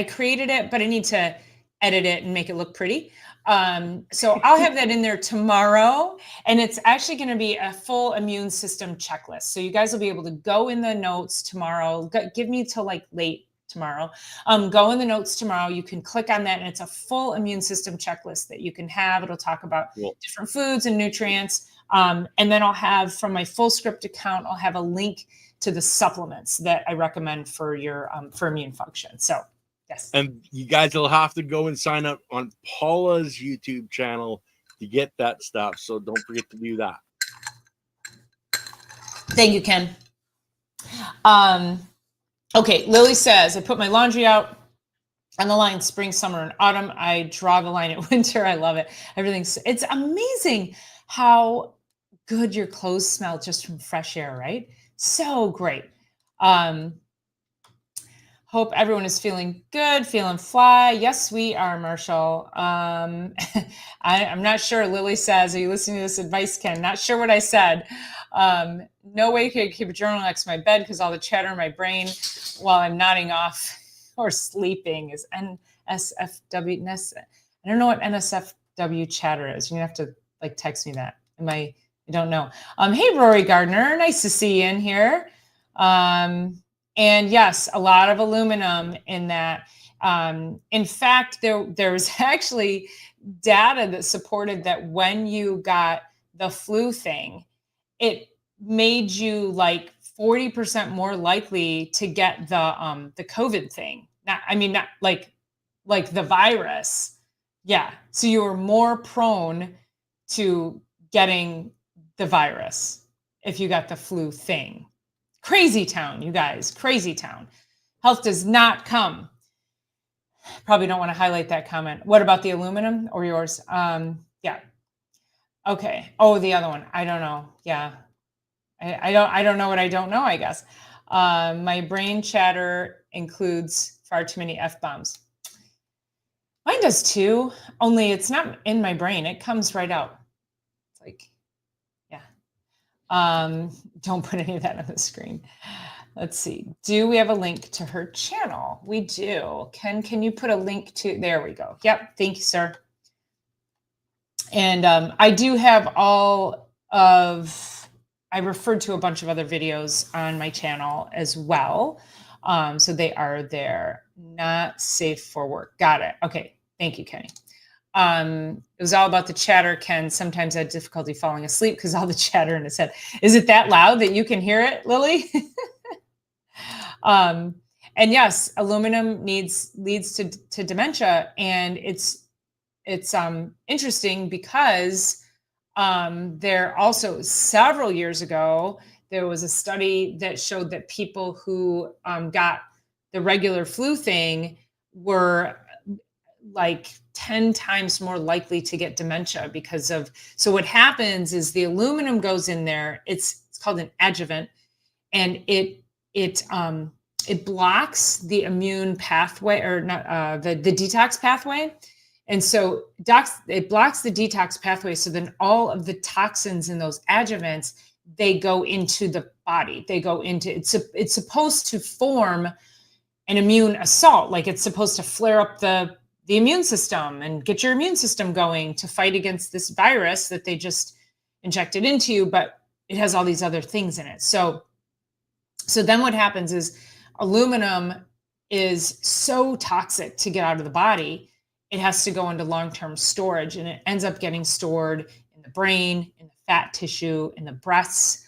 Speaker 1: created it, but I need to edit it and make it look pretty. So I'll have that in there tomorrow, and it's actually going to be a full immune system checklist. So you guys will be able to go in the notes tomorrow, give me till like late tomorrow. Go in the notes tomorrow. You can click on that, and it's a full immune system checklist that you can have. It'll talk about different foods and nutrients. And then I'll have, from my Full Script account, I'll have a link to the supplements that I recommend for your for immune function. So yes.
Speaker 2: And you guys will have to go and sign up on Paula's YouTube channel to get that stuff. So don't forget to do that.
Speaker 1: Thank you, Ken. Okay, Lily says, I put my laundry out on the line spring, summer, and autumn. I draw the line at winter. I love it. It's amazing how good your clothes smell just from fresh air, right? So great. Um, Hope everyone is feeling good, feeling fly. Yes, we are, Marshall. I'm not sure. Lily says, are you listening to this advice, Ken? Not sure what I said. No way can I keep a journal next to my bed because all the chatter in my brain while I'm nodding off or sleeping is NSFW. I don't know what NSFW chatter is. You're going to have to like text me that. I don't know. Hey, Rory Gardner. Nice to see you in here. And yes, a lot of aluminum in that. In fact, there was actually data that supported that when you got the flu thing, it made you like 40% more likely to get the COVID thing. Not like the virus. Yeah. So you were more prone to getting the virus if you got the flu thing. Crazy town, you guys, crazy town. Health does not come. Probably don't want to highlight that comment. What about the aluminum or yours? Yeah. Okay. Oh, the other one. I don't know. Yeah. I don't know what I don't know, I guess. My brain chatter includes far too many F-bombs. Mine does too, only it's not in my brain. It comes right out. It's like, yeah. Don't put any of that on the screen. Let's see. Do we have a link to her channel? We do. Ken, can you put a link to, there we go. Yep. Thank you, sir. And I do have I referred to a bunch of other videos on my channel as well. So they are there. Not safe for work. Got it. Okay. Thank you, Kenny. It was all about the chatter. Ken sometimes had difficulty falling asleep because all the chatter in his head. Is it that loud that you can hear it, Lily? And yes, aluminum leads to dementia, and it's interesting because there also several years ago there was a study that showed that people who got the regular flu thing were like 10 times more likely to get dementia because of, so what happens is the aluminum goes in there. It's called an adjuvant, and it blocks the immune pathway, or not the detox pathway. And so it blocks the detox pathway. So then all of the toxins in those adjuvants, they go into the body. They go into, it's supposed to form an immune assault. Like it's supposed to flare up the immune system and get your immune system going to fight against this virus that they just injected into you, but it has all these other things in it. So then what happens is aluminum is so toxic to get out of the body, it has to go into long-term storage, and it ends up getting stored in the brain, in the fat tissue, in the breasts.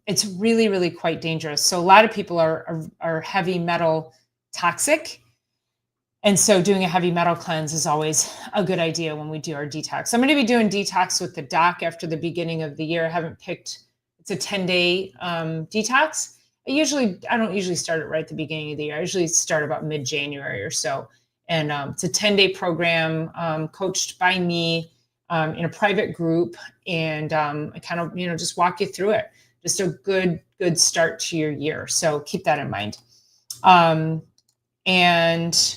Speaker 1: It's really, really quite dangerous. So a lot of people are heavy metal toxic. And so doing a heavy metal cleanse is always a good idea when we do our detox. I'm going to be doing detox with the doc after the beginning of the year. I haven't picked, it's a 10-day detox. I don't usually start it right at the beginning of the year. I usually start about mid-January or so. And it's a 10-day program coached by me in a private group. And I kind of, just walk you through it. Just a good start to your year. So keep that in mind. And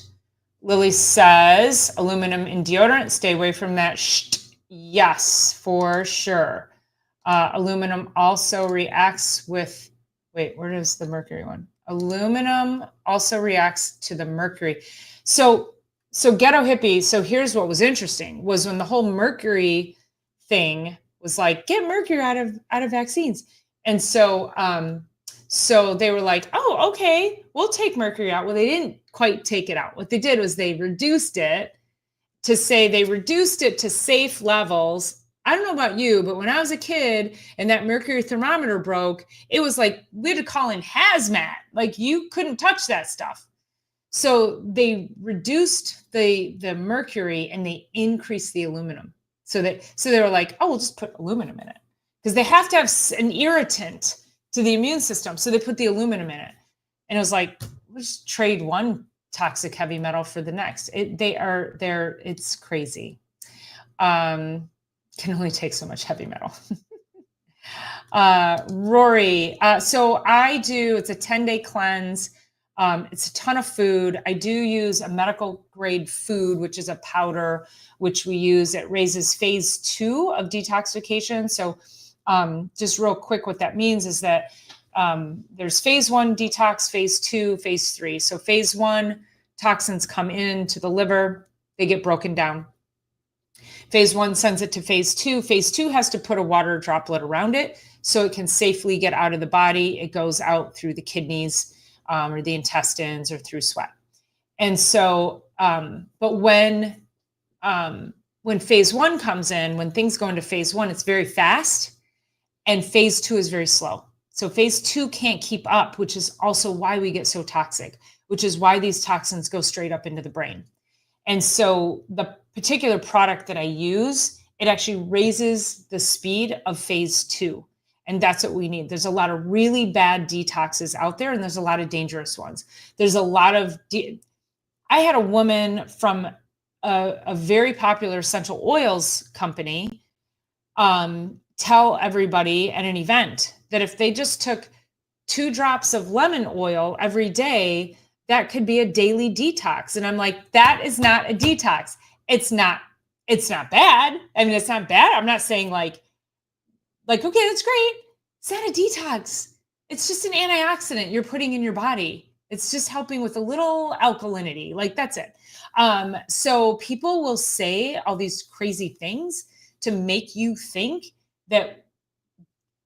Speaker 1: Lily says, aluminum in deodorant, stay away from that. Yes, for sure. Aluminum also reacts with, wait, where is the mercury one? Aluminum also reacts to the mercury. So ghetto hippie. So here's what was interesting was when the whole mercury thing was like, get mercury out of vaccines. And so they were like, oh, okay, we'll take mercury out. Well, they didn't quite take it out. What they did was they reduced it to safe levels. I don't know about you, but when I was a kid and that mercury thermometer broke, it was like we had to call in hazmat. Like you couldn't touch that stuff. So they reduced the mercury and they increased the aluminum. So they were like, oh, we'll just put aluminum in it because they have to have an irritant to the immune system. So they put the aluminum in it. And it was like, we'll just trade one toxic heavy metal for the next. It's crazy. Can only take so much heavy metal. Rory. So it's a 10-day cleanse. It's a ton of food. I do use a medical grade food, which is a powder, which we use. It raises phase 2 of detoxification. So just real quick, what that means is that there's phase 1 detox, phase 2, phase 3. So phase 1, toxins come into the liver, they get broken down. Phase 1 sends it to phase 2. Phase 2 has to put a water droplet around it so it can safely get out of the body. It goes out through the kidneys or the intestines or through sweat. And so, but when phase 1 comes in, when things go into phase 1, it's very fast, and phase 2 is very slow. So phase 2 can't keep up, which is also why we get so toxic, which is why these toxins go straight up into the brain. And so the particular product that I use, it actually raises the speed of phase 2. And that's what we need. There's a lot of really bad detoxes out there, and there's a lot of dangerous ones. There's a lot of, I had a woman from a very popular essential oils company tell everybody at an event that if they just took 2 drops of lemon oil every day, that could be a daily detox. And I'm like, that is not a detox. It's not bad. I mean, it's not bad. I'm not saying like, okay, that's great. It's not a detox. It's just an antioxidant you're putting in your body. It's just helping with a little alkalinity. Like, that's it. So people will say all these crazy things to make you think that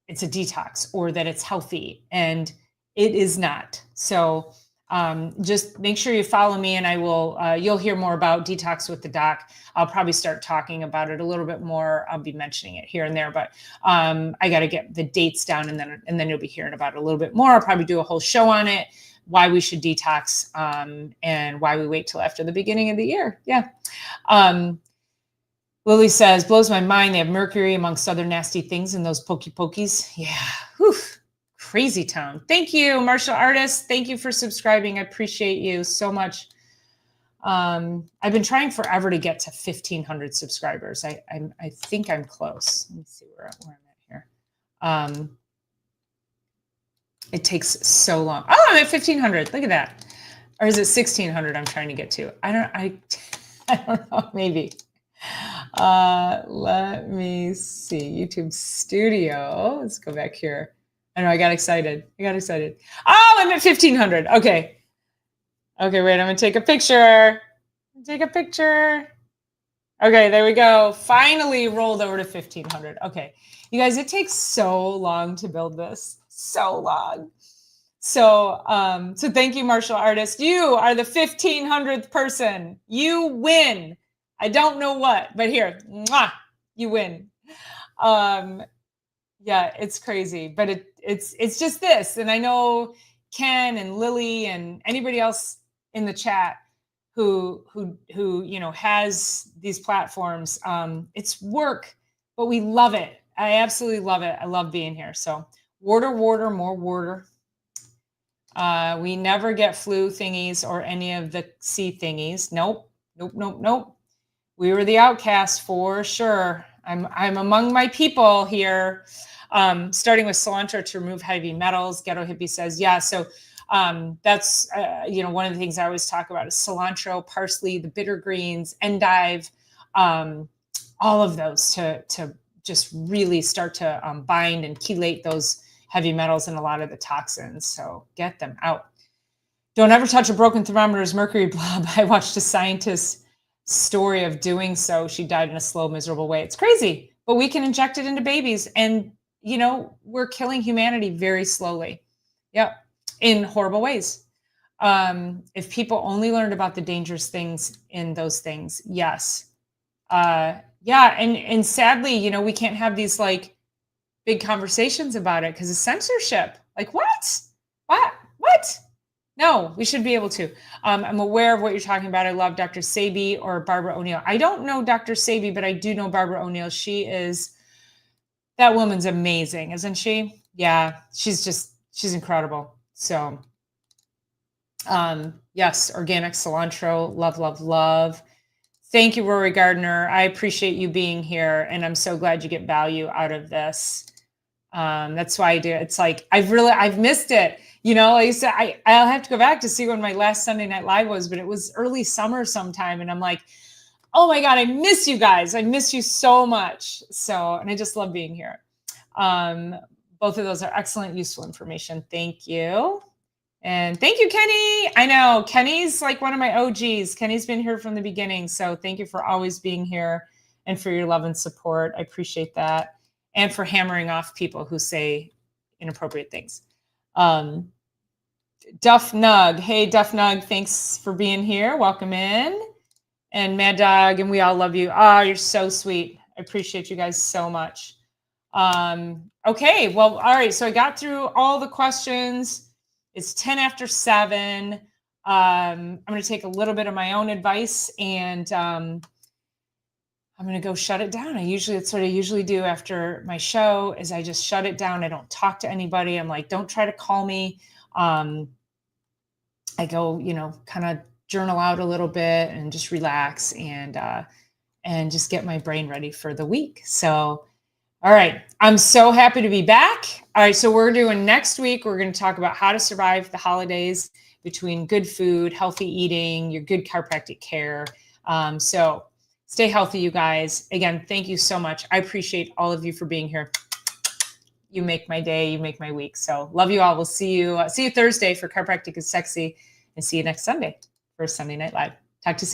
Speaker 1: it's a detox or that it's healthy, and it is not. So just make sure you follow me, and I will, you'll hear more about Detox with the Doc. I'll probably start talking about it a little bit more. I'll be mentioning it here and there, but I got to get the dates down, and then you'll be hearing about it a little bit more. I'll probably do a whole show on it, why we should detox, and why we wait till after the beginning of the year. Yeah. Lily says, blows my mind. They have mercury amongst other nasty things in those pokey pokies. Yeah. Whew. Crazy town. Thank you, martial artist. Thank you for subscribing. I appreciate you so much. I've been trying forever to get to 1,500 subscribers. I think I'm close. Let me see where I'm at here. It takes so long. Oh, I'm at 1,500. Look at that. Or is it 1,600 I'm trying to get to? I don't know. Maybe. Let me see. YouTube Studio. Let's go back here. I know, I got excited. Oh, I'm at 1,500. Okay, wait, I'm going to take a picture. Okay, there we go. Finally rolled over to 1,500. Okay, you guys, it takes so long to build this. So long. So thank you, martial artist. You are the 1,500th person. You win. I don't know what, but here, mwah, you win. Yeah, it's crazy, but it's just this. And I know Ken and Lily and anybody else in the chat who has these platforms. It's work, but we love it. I absolutely love it. I love being here. So water, more water. We never get flu thingies or any of the sea thingies. Nope. We were the outcasts for sure. I'm among my people here. Starting with cilantro to remove heavy metals. Ghetto Hippie says, yeah. So that's, one of the things I always talk about is cilantro, parsley, the bitter greens, endive, all of those to just really start to bind and chelate those heavy metals and a lot of the toxins. So get them out. Don't ever touch a broken thermometer's mercury blob. I watched a scientist's story of doing so. She died in a slow, miserable way. It's crazy, but we can inject it into babies, and we're killing humanity very slowly. Yep. In horrible ways. If people only learned about the dangerous things in those things. Yes. Yeah. And sadly, we can't have these like big conversations about it because of censorship. Like what? No, we should be able to. I'm aware of what you're talking about. I love Dr. Sabi or Barbara O'Neill. I don't know Dr. Sabi, but I do know Barbara O'Neill. That woman's amazing, isn't she? Yeah, she's incredible. So, yes, organic cilantro, love. Thank you, Rory Gardner. I appreciate you being here, and I'm so glad you get value out of this. That's why I do. It's like, I've missed it. You know, like I said, I'll have to go back to see when my last Sunday Night Live was, but it was early summer sometime. And I'm like, oh my God, I miss you guys. I miss you so much. So, and I just love being here. Both of those are excellent, useful information. Thank you. And thank you, Kenny. I know Kenny's like one of my OGs. Kenny's been here from the beginning. So thank you for always being here and for your love and support. I appreciate that. And for hammering off people who say inappropriate things. Duff Nug. Hey, Duff Nug, thanks for being here. Welcome in. And Mad Dog, and we all love you. Oh, you're so sweet. I appreciate you guys so much. Okay, well, all right. So I got through all the questions. It's 10 after 7. I'm going to take a little bit of my own advice, and I'm going to go shut it down. That's what I usually do after my show is I just shut it down. I don't talk to anybody. I'm like, don't try to call me. I go, kind of journal out a little bit and just relax and just get my brain ready for the week. So, all right. I'm so happy to be back. All right. So we're doing next week. We're going to talk about how to survive the holidays between good food, healthy eating, your good chiropractic care. So stay healthy, you guys. Again, thank you so much. I appreciate all of you for being here. You make my day. You make my week. So love you all. We'll see you Thursday for Chiropractic is Sexy, and see you next Sunday for Sunday Night Live. Talk to you soon.